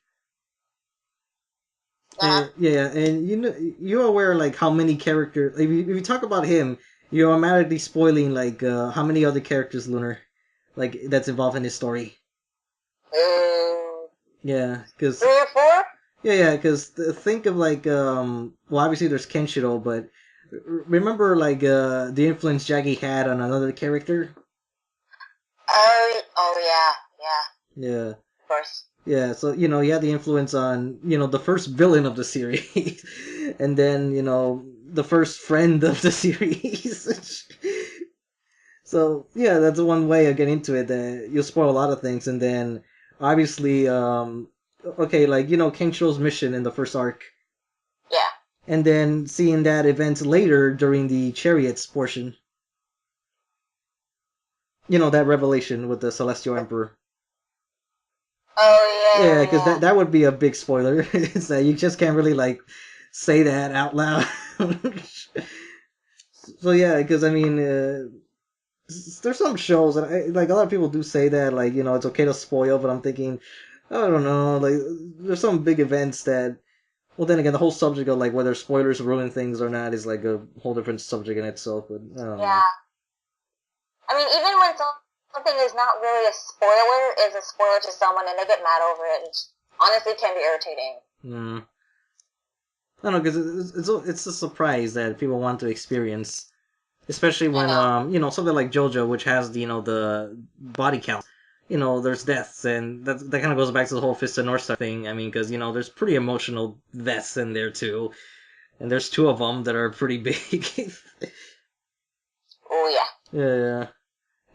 Yeah, and you know, you're aware like how many characters. If you talk about him, you're automatically spoiling like how many other characters Lunar, like that's involved in his story. Yeah, because 3 or 4? yeah, because think of like well, obviously there's Kenshiro, but remember like the influence Jaggy had on another character. Oh yeah. Yeah. Of course. Yeah, so you know, he had the influence on the first villain of the series, and then the first friend of the series. So yeah, that's one way of getting into it. That you'll spoil a lot of things, and then obviously, okay, like Kenshiro's mission in the first arc. Yeah. And then seeing that event later during the Chariots portion. That revelation with the Celestial Emperor. Oh yeah. Yeah, because that would be a big spoiler. It's that you just can't really like say that out loud. So yeah, because I mean, there's some shows that like a lot of people do say that like it's okay to spoil, but I'm thinking, I don't know, like there's some big events that. Well, then again, the whole subject of like whether spoilers ruin things or not is like a whole different subject in itself. But I don't know. I mean, even when something is not really a spoiler, is a spoiler to someone and they get mad over it, it honestly can be irritating. I don't know, because it's a surprise that people want to experience, especially when something like JoJo, which has the body count. There's deaths, and that kind of goes back to the whole Fist of North Star thing. I mean, because there's pretty emotional deaths in there too, and there's 2 of them that are pretty big. Oh yeah. Yeah.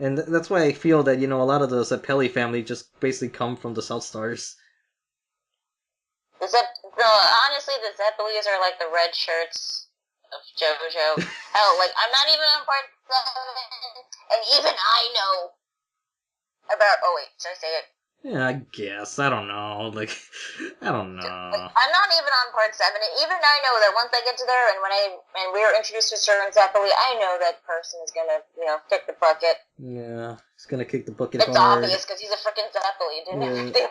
And that's why I feel that, a lot of the Zeppeli family just basically come from the South Stars. Honestly, the Zeppelis are like the red shirts of JoJo. Hell, like, I'm not even on part 7, and even I know about, oh wait, should I say it? Yeah, I guess. I don't know. Like, I don't know. Like, I'm not even on part 7, and even I know that once I get to there, and we are introduced to a certain Zeppeli, I know that person is gonna, kick the bucket. Yeah, he's gonna kick the bucket hard. It's obvious, because he's a freaking Zeppeli, didn't everything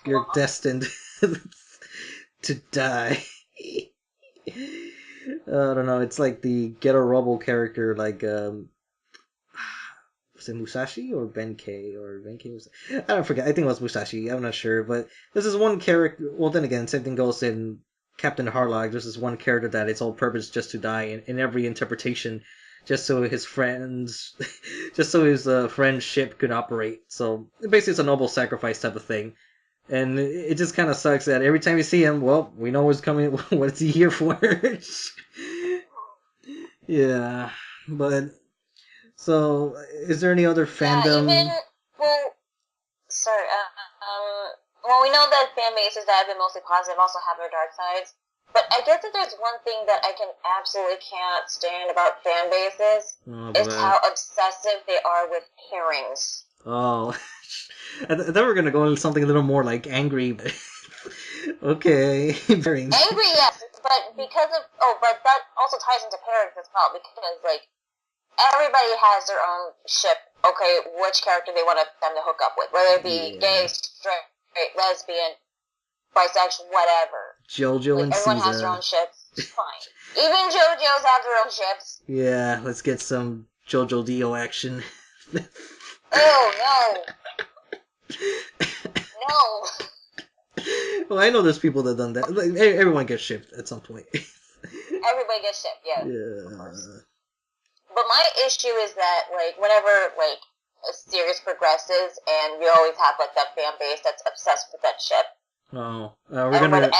You're destined to die. I don't know, it's like the Ghetto Rubble character, like, was it Musashi or Benkei? I don't forget. I think it was Musashi. I'm not sure. But this is one character. Well, then again, same thing goes in Captain Harlock. There's this one character that its whole purpose just to die in every interpretation, just so his friends, just so his friendship could operate. So basically, it's a noble sacrifice type of thing. And it just kind of sucks that every time you see him, well, we know what's coming. What's he here for? Yeah, but. So, is there any other fandom? Yeah, well, we know that fan bases that have been mostly positive also have their dark sides. But I guess if there's one thing that I can't stand about fan bases, is how obsessive they are with pairings. Oh, I thought we were gonna go into something a little more like angry. Okay, pairings. Angry, yes, but but that also ties into pairings as well, because like. Everybody has their own ship, okay, which character they want them to hook up with. Whether it be gay, straight, lesbian, bisexual, whatever. JoJo and everyone has their own ships. It's fine. Even JoJo's have their own ships. Yeah, let's get some JoJo Dio action. Oh, no. No. Well, I know there's people that done that. Like, everyone gets shipped at some point. Everybody gets shipped, yeah. Yeah. But my issue is that, like, whenever, like, a series progresses and you always have, like, that fan base that's obsessed with that ship, Oh, And whatever,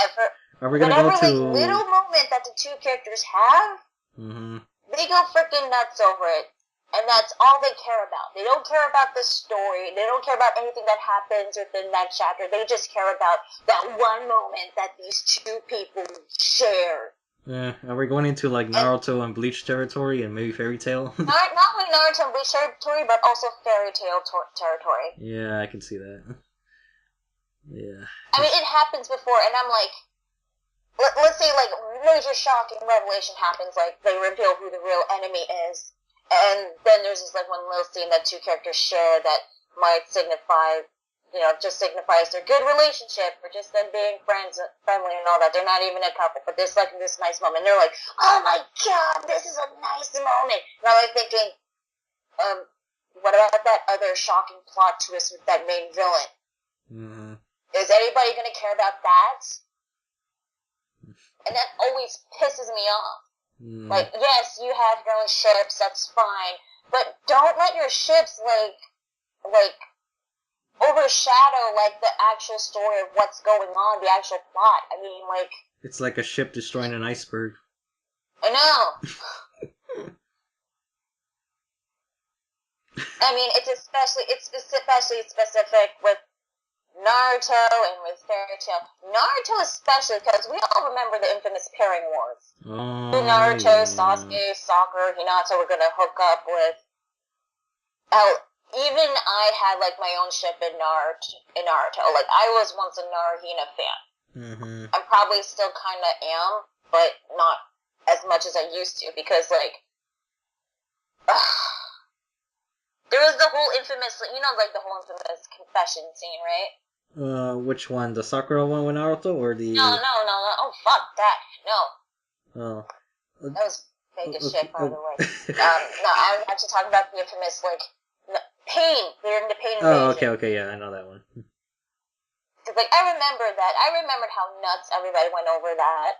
are we gonna go like, to little moment that the two characters have, Mhm. they go freaking nuts over it. And that's all they care about. They don't care about the story. They don't care about anything that happens within that chapter. They just care about that one moment that these two people share. Yeah, are we going into like Naruto and Bleach territory and maybe Fairy Tail? Not only Naruto and Bleach territory, but also Fairy Tail territory. Yeah, I can see that. Yeah. I mean, it happens before, and I'm like, let's say like major shocking revelation happens, like they reveal who the real enemy is. And then there's this like one little scene that two characters share that might signify, just signifies their good relationship or just them being friends, friendly and all that. They're not even a couple, but there's like this nice moment. And they're like, oh my god, this is a nice moment. And I'm like thinking, what about that other shocking plot twist with that main villain? Mm-hmm. Is anybody going to care about that? And that always pisses me off. Like, yes, you have your own ships, that's fine, but don't let your ships, like, overshadow, like, the actual story of what's going on, the actual plot. I mean, like... It's like a ship destroying an iceberg. I know! I mean, it's especially specific with Naruto and with Fairy Tail. Naruto especially, because we all remember the infamous pairing wars. Oh, Naruto, yeah. Sasuke, Sakura, Hinata were gonna hook up with... Hell, even I had, like, my own ship in Naruto. Like, I was once a Naruhina fan. Mm-hmm. I probably still kinda am, but not as much as I used to, because, like... there was the whole infamous, like, the whole infamous confession scene, right? Which one? The Sakura one with Naruto or the... No. Oh, fuck that. No. Oh. That was fake as shit, by the way. No, I'm actually talking about the infamous, like, Pain. During the Pain invasion. Oh, okay, yeah, I know that one. Cause, like, I remember that. I remembered how nuts everybody went over that.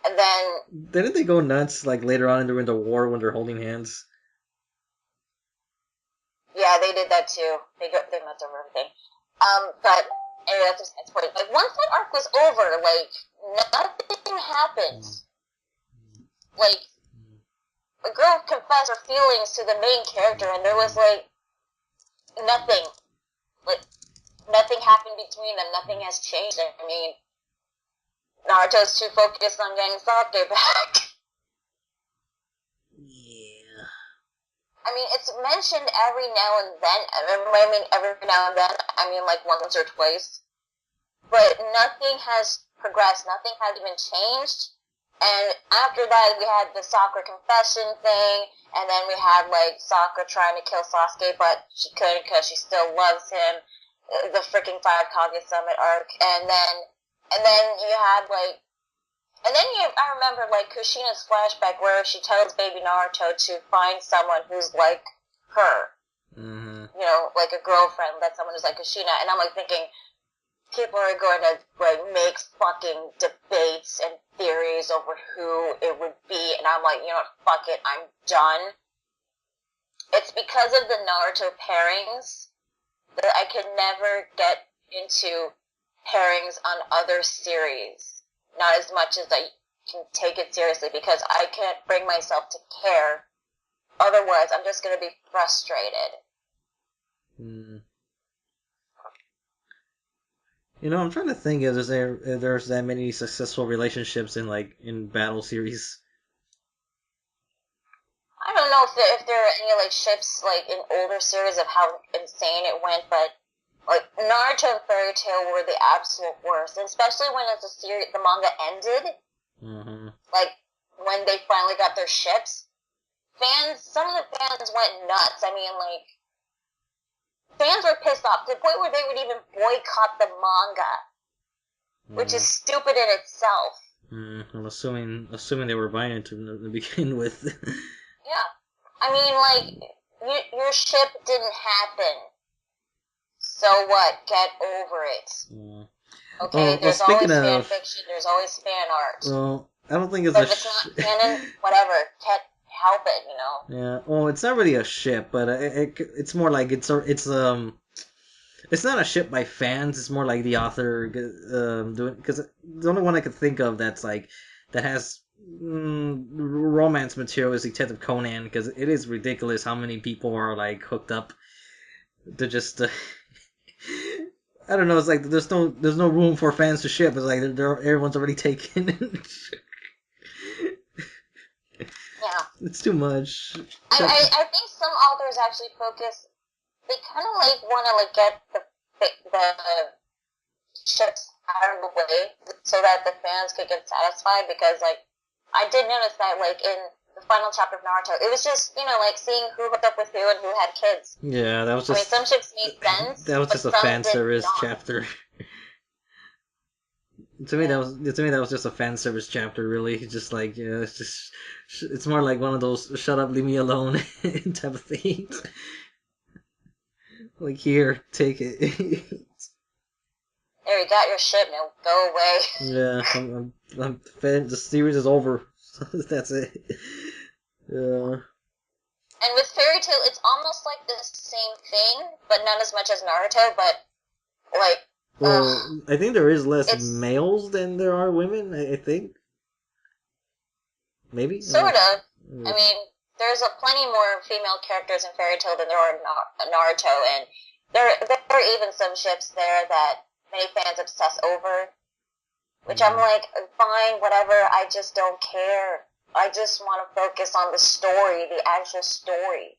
And then... Didn't they go nuts, like, later on during the war when they're holding hands? Yeah, they did that too. They nuts over everything. But... Anyway, that's just the point. Like, once that arc was over, like, nothing happened. Like, a girl confessed her feelings to the main character, and there was, like, nothing. Like, nothing happened between them. Nothing has changed. I mean, Naruto's too focused on getting Sasuke back. Yeah. I mean, it's mentioned every now and then. Every now and then. I mean, like, once or twice. But nothing has progressed. Nothing has even changed. And after that, we had the Sakura confession thing, and then we had, like, Sakura trying to kill Sasuke, but she couldn't because she still loves him. The freaking 5 Kage Summit arc. And then you had, like... And then I remember, like, Kushina's flashback where she tells baby Naruto to find someone who's like her. Mm-hmm. Like a girlfriend, that someone who's like Kushina. And I'm, like, thinking... People are going to, like, make fucking debates and theories over who it would be, and I'm like, you know what, fuck it, I'm done. It's because of the Naruto pairings that I could never get into pairings on other series. Not as much as I can take it seriously, because I can't bring myself to care. Otherwise, I'm just going to be frustrated. Mm. I'm trying to think if there's that many successful relationships in battle series. I don't know if there are any, like, ships, like, in older series of how insane it went, but, like, Naruto and Fairy Tail were the absolute worst, and especially when the manga ended. Mm-hmm. Like, when they finally got their ships, some of the fans went nuts. I mean, like, fans were pissed off to the point where they would even boycott the manga, which is stupid in itself. I'm assuming they were buying it to begin with. Yeah. I mean, like, your ship didn't happen. So what? Get over it. Yeah. Okay, there's always fan fiction, there's always fan art. Well, I don't think it's but if it's not canon, whatever, can't help it, Yeah, well, it's not really a ship, but it's more like it's it's not a ship by fans. It's more like the author doing, because the only one I could think of that's like that has romance material is Detective Conan, because it is ridiculous how many people are like hooked up to just. I don't know. It's like there's no room for fans to ship. It's like everyone's already taken. Yeah. It's too much. I think some authors actually focus. They kind of like want to like get the ships out of the way so that the fans could get satisfied, because like I did notice that like in the final chapter of Naruto, it was just, you know, like seeing who hooked up with who and who had kids. Yeah, that was I mean, just. some ships made sense. That was but just a some fan did service not. chapter. To me, that was just a fan service chapter. Really, it's just like it's just it's more like one of those "shut up, leave me alone" type of things. Like, here, take it. There, you got your ship. Now go away. Yeah, I'm the series is over. So that's it. Yeah. And with Fairy Tail, it's almost like the same thing, but not as much as Naruto. But like, Well, I think there is less it's males than there are women. I think. Maybe. sort of. Yeah. I mean, there's plenty more female characters in Fairy Tail than there are in Naruto, and there are even some ships there that many fans obsess over, which I'm like, fine, whatever, I just don't care. I just want to focus on the story, the actual story.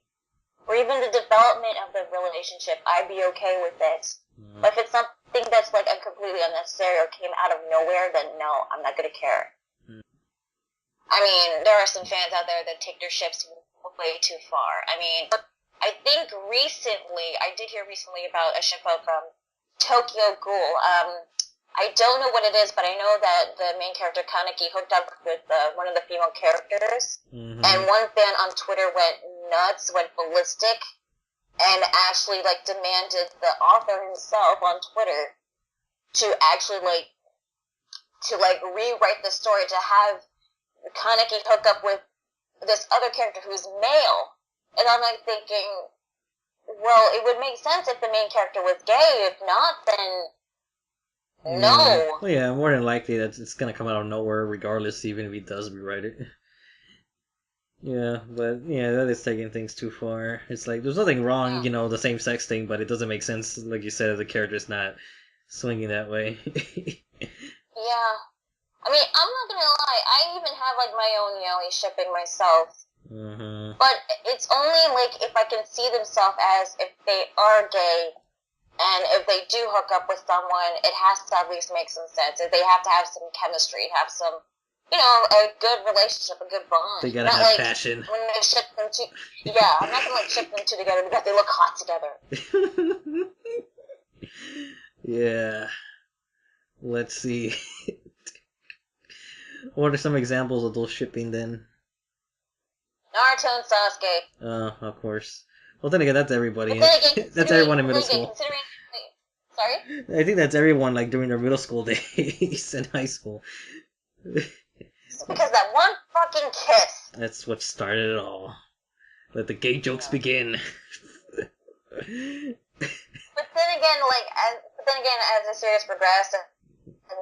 Or even the development of the relationship, I'd be okay with it. But if it's something that's like completely unnecessary or came out of nowhere, then no, I'm not gonna care. I mean, there are some fans out there that take their ships way too far. I mean, I think I did hear recently about a ship of Tokyo Ghoul. I don't know what it is, but I know that the main character Kaneki hooked up with one of the female characters, and one fan on Twitter went nuts, went ballistic, and actually like demanded the author himself on Twitter to actually like rewrite the story to have Kaneki hook up with this other character who's male. And I'm like thinking, well, it would make sense if the main character was gay. If not, then no. Well, yeah, more than likely that it's gonna come out of nowhere, regardless, even if he does rewrite it. Yeah, but yeah, that is taking things too far. It's like there's nothing wrong, you know, the same sex thing, but it doesn't make sense, like you said, the character's not swinging that way. Yeah. I mean, I'm not gonna lie, I even have like my own yaoi shipping myself. But it's only like if I can see themselves as if they are gay, and if they do hook up with someone, it has to at least make some sense. If they have to have some chemistry, have some, you know, a good relationship, a good bond. They gotta not have like passion. when they ship them two. Yeah, I'm not gonna like ship them two together because they look hot together. Yeah. Let's see. What are some examples of those shipping then? Naruto and Sasuke. Of course. Well, then again, that's everybody. But then again, That's everyone in middle school. Sorry? I think that's everyone, like, during their middle school days and high school. It's because that one fucking kiss. That's what started it all. Let the gay jokes begin. But then again, as the series progressed, and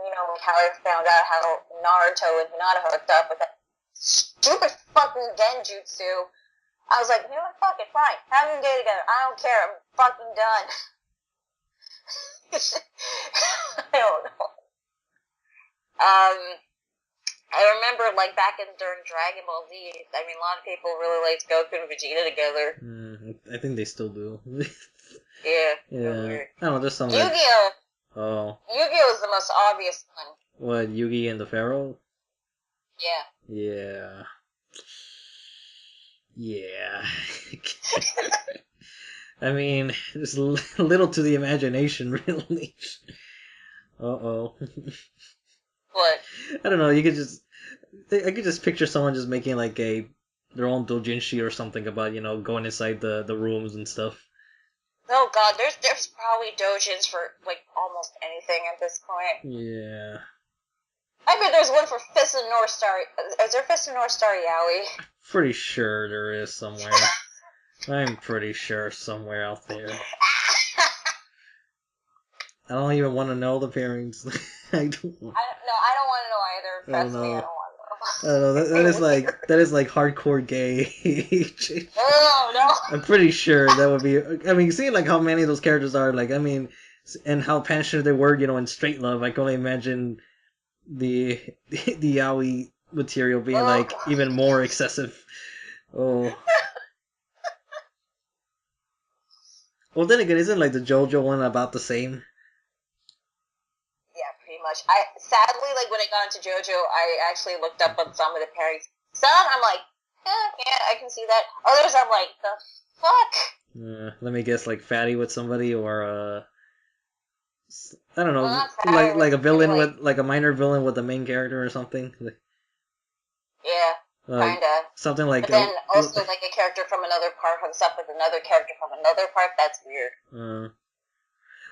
you know, how I found out how Naruto and Hinata hooked up with that stupid fucking genjutsu, I was like, you know what, fuck it, fine. Have them gay together. I don't care. I'm fucking done. I don't know. I remember, like, during Dragon Ball Z, I mean, a lot of people really liked Goku and Vegeta together. I think they still do. Yeah. Yeah. I don't know, there's some Yu-Gi-Oh! Oh. Yu-Gi-Oh! Is the most obvious one. What, Yugi and the Pharaoh? Yeah. Yeah. Yeah. I mean, there's little to the imagination, really. Uh-oh. What? I don't know, I could just picture someone just making, like, their own doujinshi or something about, you know, going inside the rooms and stuff. Oh god, there's probably doujins for, like, almost anything at this point. Yeah. I bet there's one for Fist of North Star. Is there Fist of North Star Yaoi? Pretty sure there is somewhere. I'm pretty sure somewhere out there. I don't even want to know the pairings. I don't. No, I don't want to know either. Trust me, I don't want to know. I don't know. That is like hardcore gay. Oh no! I'm pretty sure that would be. I mean, seeing like how many of those characters are, like, I mean, and how passionate they were, in straight love. I can only imagine the yaoi material being like even more excessive. Oh. Well, then again, isn't like the JoJo one about the same? Yeah, pretty much. Sadly, like when I got into JoJo, I actually looked up on some of the pairings. Some I'm like, yeah, I can see that. Others I'm like, the fuck? Let me guess, like Fatty with somebody, or I don't know, Well, like a villain like, with like a minor villain with the main character or something. Yeah, kinda. Something like. But then also like a character from another part hooks up with another character from another part. That's weird.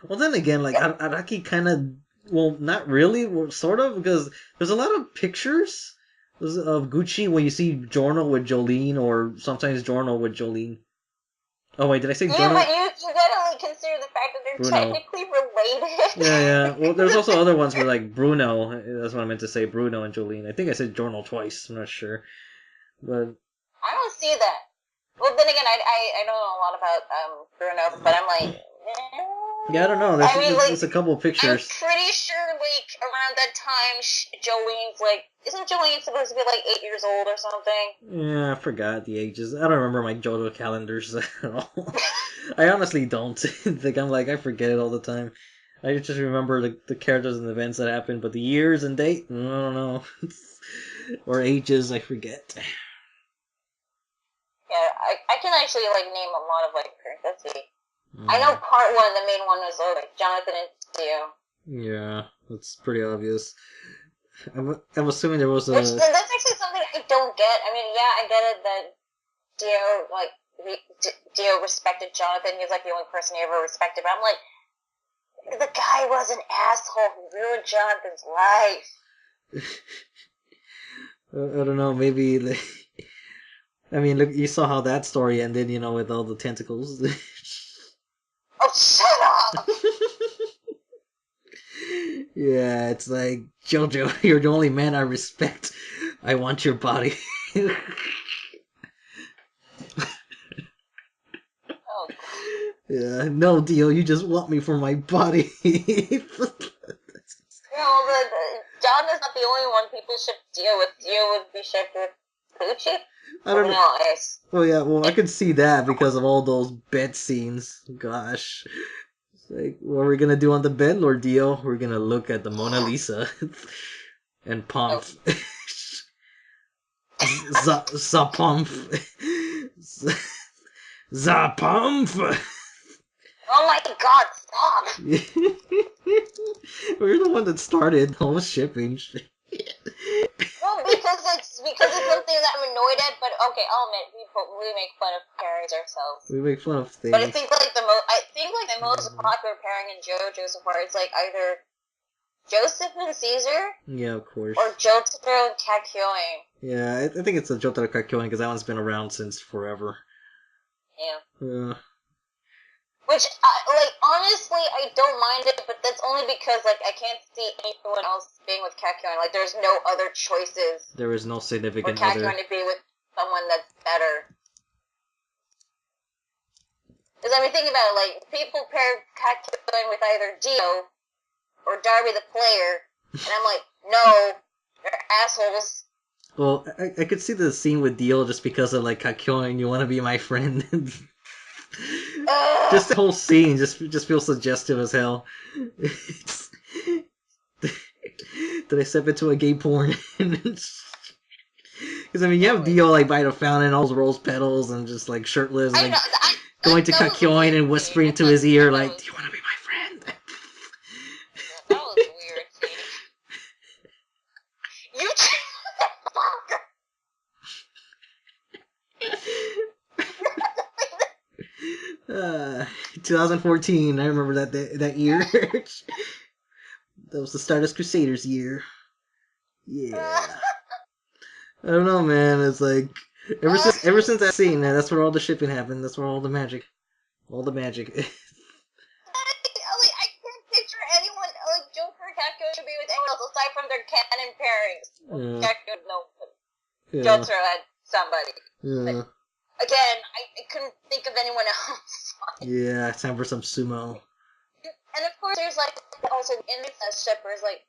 Well, then again, like Araki kind of, well, not really, well, sort of, because there's a lot of pictures of Gucci when you see Giorno with Jolene, or sometimes Giorno with Jolene. Oh wait, did I say Giorno? Yeah, but you gotta like consider the fact that they're Bruno. technically related. Yeah. Well, there's also other ones with like Bruno. That's what I meant to say, Bruno and Jolene. I think I said Giorno twice. I'm not sure, but I don't see that. Well, then again, I don't know a lot about Bruno, but I'm like. Yeah, I don't know. There's a couple of pictures. I'm pretty sure, like, around that time, Jolene's, like, isn't Jolene supposed to be, like, 8 years old or something? Yeah, I forgot the ages. I don't remember my JoJo calendars at all. I honestly don't. I forget it all the time. I just remember the characters and events that happened, but the years and date, I don't know. Or ages, I forget. Yeah, I can actually, like, name a lot of, like, let's see. I know part one, the main one was like Jonathan and Dio. Yeah, that's pretty obvious. I'm assuming there was a. Which, that's actually something I don't get. I mean, yeah, I get it that Dio respected Jonathan. He was like the only person he ever respected. But I'm like, the guy was an asshole who ruined Jonathan's life. I don't know. Maybe. I mean, look, you saw how that story ended. With all the tentacles. Oh, shut up! Yeah, it's like, JoJo, you're the only man I respect. I want your body. Oh. Yeah, no, Dio, you just want me for my body. Jonathan's not the only one people ship Dio with. Dio would be shipped with Gucci. I don't know. Oh yeah, well I could see that because of all those bed scenes. Gosh. It's like, what are we gonna do on the bed, Lord Dio? We're gonna look at the Mona Lisa. And pump. Zapump. Zapump! Oh my god, stop! We're the one that started the whole shipping. Well, because it's something that I'm annoyed at, but okay, I'll admit, we make fun of pairings ourselves. We make fun of things. But I think like the most popular pairing in JoJo so far is like either Joseph and Caesar. Yeah, of course. Or Jotaro and Kakyoin. Yeah, I think it's a Jotaro Kakyoin because that one's been around since forever. Yeah. Yeah. Which, honestly, I don't mind it, but that's only because, I can't see anyone else being with Kakyoin. There's no other choices. There is no significant for Kakyoin to be with someone that's better. Because, I mean, think about it, people pair Kakyoin with either Dio or Darby the player, and I'm like, no, they're assholes. Well, I could see the scene with Dio just because of, Kakyoin, you want to be my friend. Just the whole scene just feels suggestive as hell. Did I step into a gay porn? Because I mean, you have Dio by the fountain, all those rose petals, and just shirtless, and going to Kakyoin and whispering to his ear, do you want to be my friend? That was weird. You. 2014. I remember that year. That was the Stardust Crusaders year. Yeah. I don't know, man. It's ever since that scene, man, that's where all the shipping happened. That's where all the magic. I can't picture be with anyone else aside from their canon pairings. Yeah. Character, no, Yeah. Jotaro had somebody. Yeah. But again, I couldn't think of anyone else. Yeah, time for some sumo. And of course, there's like also incest shippers. Like,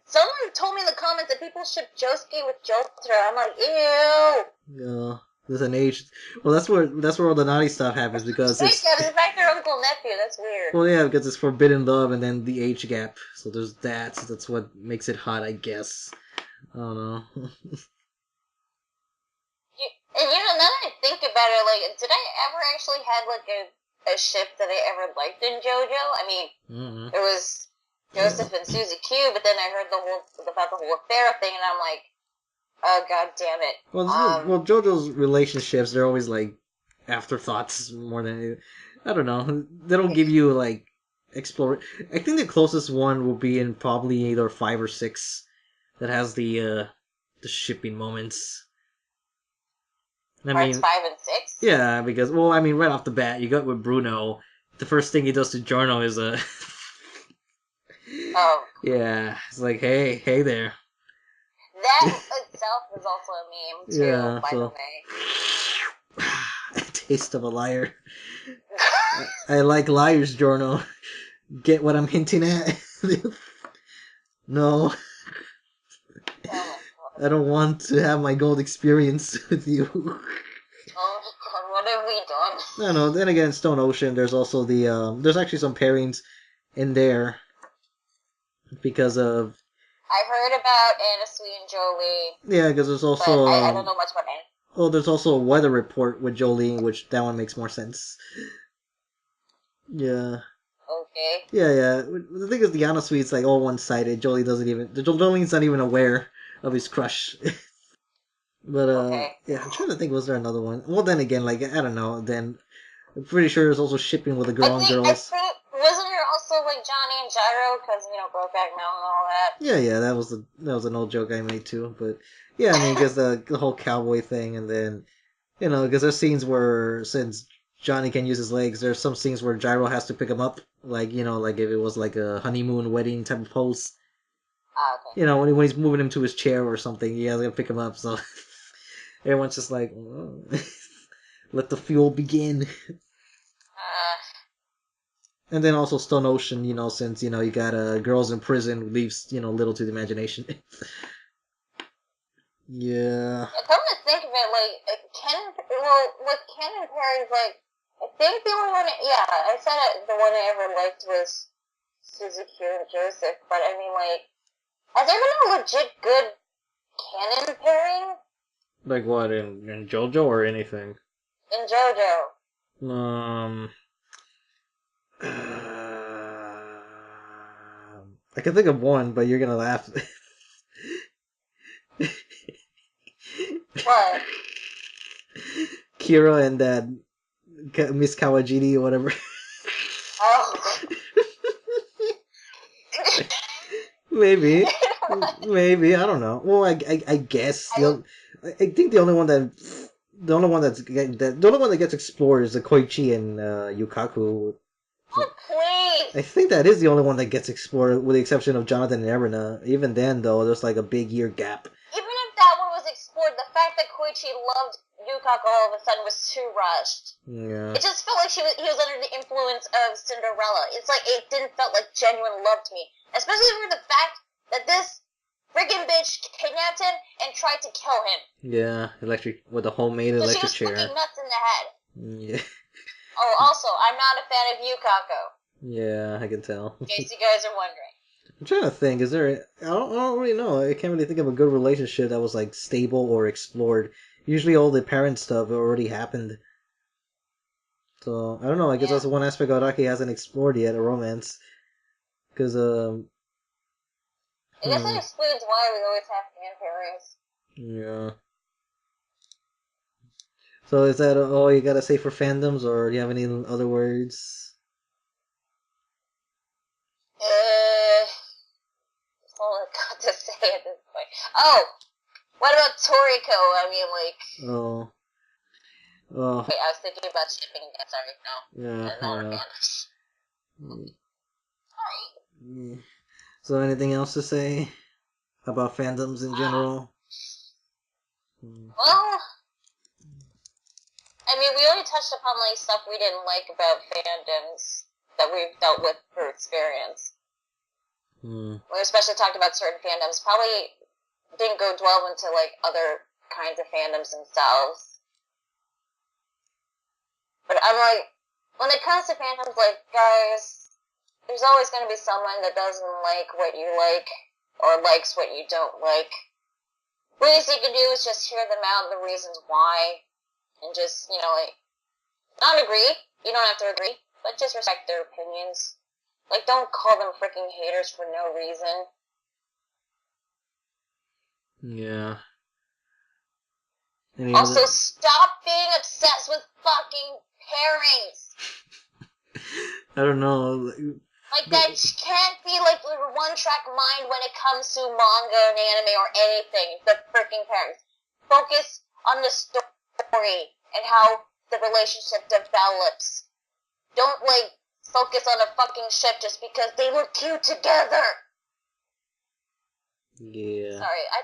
someone told me in the comments that people ship Josuke with Jotaro. I'm like, ew. Yeah. There's an age. Well, that's where all the naughty stuff happens because it's. Yeah, in fact, their uncle nephew. That's weird. Well, yeah, because it's forbidden love and then the age gap. So there's that. So that's what makes it hot, I guess. I don't know. And now that I think about it, like, did I ever actually have like a ship that I ever liked in JoJo? I mean, there was Joseph and Susie Q, but then I heard about the whole affair thing, and I'm like, oh god damn it. Well, JoJo's relationships, they're always like afterthoughts more than I don't know. They don't give you like explore. I think the closest one will be in probably either 5 or 6 that has the shipping moments. I Parts mean, 5 and 6? yeah, because well, I mean, right off the bat, you got with Bruno. The first thing he does to Giorno is Oh. Yeah, it's like, hey there. That itself is also a meme, too, Yeah, by so- the way. Taste of a liar. I like liars, Giorno. Get what I'm hinting at? No. Oh, I don't want to have my gold experience with you. oh god, what have we done? I don't know. Then again, Stone Ocean, there's also there's actually some pairings in there because of. I heard about Anasui and Jolie, Yeah, because there's but also. I don't know much about Anasui. Oh, there's also a weather report with Jolene, which that one makes more sense. Yeah. Okay. Yeah. The thing is, the Anna Suite's like all one-sided. Jolie doesn't even. Jolene's not even aware of his crush. But Okay. yeah, I'm trying to think. Was there another one? Well, then again, like I don't know. Then I'm pretty sure there's also shipping with the girl and I girls. think, wasn't there also like Johnny and Gyro, because, Brokeback Mountain and all that? Yeah, that was an old joke I made too. But yeah, I mean, because the whole cowboy thing, and then because there's scenes where since Johnny can use his legs, there's some scenes where Gyro has to pick him up, like like if it was like a honeymoon wedding type of pose. Ah, okay. When he's moving him to his chair or something, he has to pick him up. So everyone's just like, oh, let the fuel begin. And then also Stone Ocean, since you got girls in prison, leaves little to the imagination. Yeah. Come to think of it, like, with canon pairings, like, I think the only one, I said the one I ever liked was Suzuki and Joseph, but I mean, like, has there been a legit good canon pairing Like what, in JoJo or anything? in JoJo? I can think of one, but you're gonna laugh. What? Kira and that Miss Kawajiri or whatever. Oh. Maybe, I don't know. Well, I guess I think the only one that gets explored is the Koichi and Yukaku. Oh, please! I think that is the only one that gets explored, with the exception of Jonathan and Erina. Even then, though, there's like a big year gap. Even if that one was explored, the fact that Koichi loved Yukaku all of a sudden was too rushed. Yeah. It just felt like he was under the influence of Cinderella. It's like, it didn't felt like genuine love to me. Especially for the fact that this friggin' bitch kidnapped him and tried to kill him. Yeah, with a homemade So electric she was chair. fucking nuts in the head. Yeah. Oh, also, I'm not a fan of Yukaku. Yeah, I can tell. In case you guys are wondering. I'm trying to think. Is there? I don't really know. I can't really think of a good relationship that was like stable or explored. Usually, all the parent stuff already happened. So I don't know. I guess that's one aspect Araki hasn't explored yet, a romance. Because I guess that explains why we always have fan pairings. Yeah. So is that all you gotta say for fandoms, or do you have any other words? That's all I got to say at this point. Oh! What about Toriko? I mean, like... Oh. Wait, I was thinking about shipping again, sorry, no. Yeah. No, Sorry. So anything else to say about fandoms in general? Well, I mean, we already touched upon like stuff we didn't like about fandoms that we've dealt with through experience. We especially talked about certain fandoms. Probably didn't go dwell into like other kinds of fandoms themselves. But I'm like, when it comes to fandoms, like, guys, there's always going to be someone that doesn't like what you like or likes what you don't like. The least you can do is just hear them out and the reasons why, and just, you know, like, not agree. You don't have to agree, but just respect their opinions. Like, don't call them freaking haters for no reason. Yeah. Also, stop being obsessed with fucking pairings. I don't know. Like, that can't be, like, your one-track mind when it comes to manga and anime or anything. The freaking pairings. Focus on the story and how the relationship develops. Don't, like, focus on a fucking ship just because they look cute together. Yeah. Sorry, I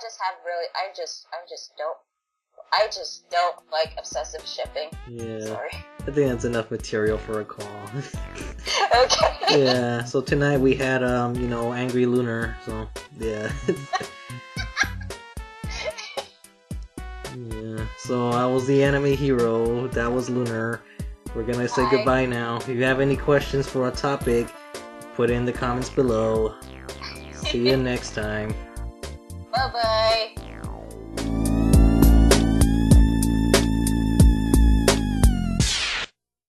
just don't like obsessive shipping. Yeah. Sorry. I think that's enough material for a call. Okay. Yeah, so tonight we had, you know, Angry Lunar, so, yeah. Yeah, so I was the anime hero, that was Lunar. We're gonna say goodbye now. If you have any questions for a topic, put it in the comments below. See you next time. Bye-bye.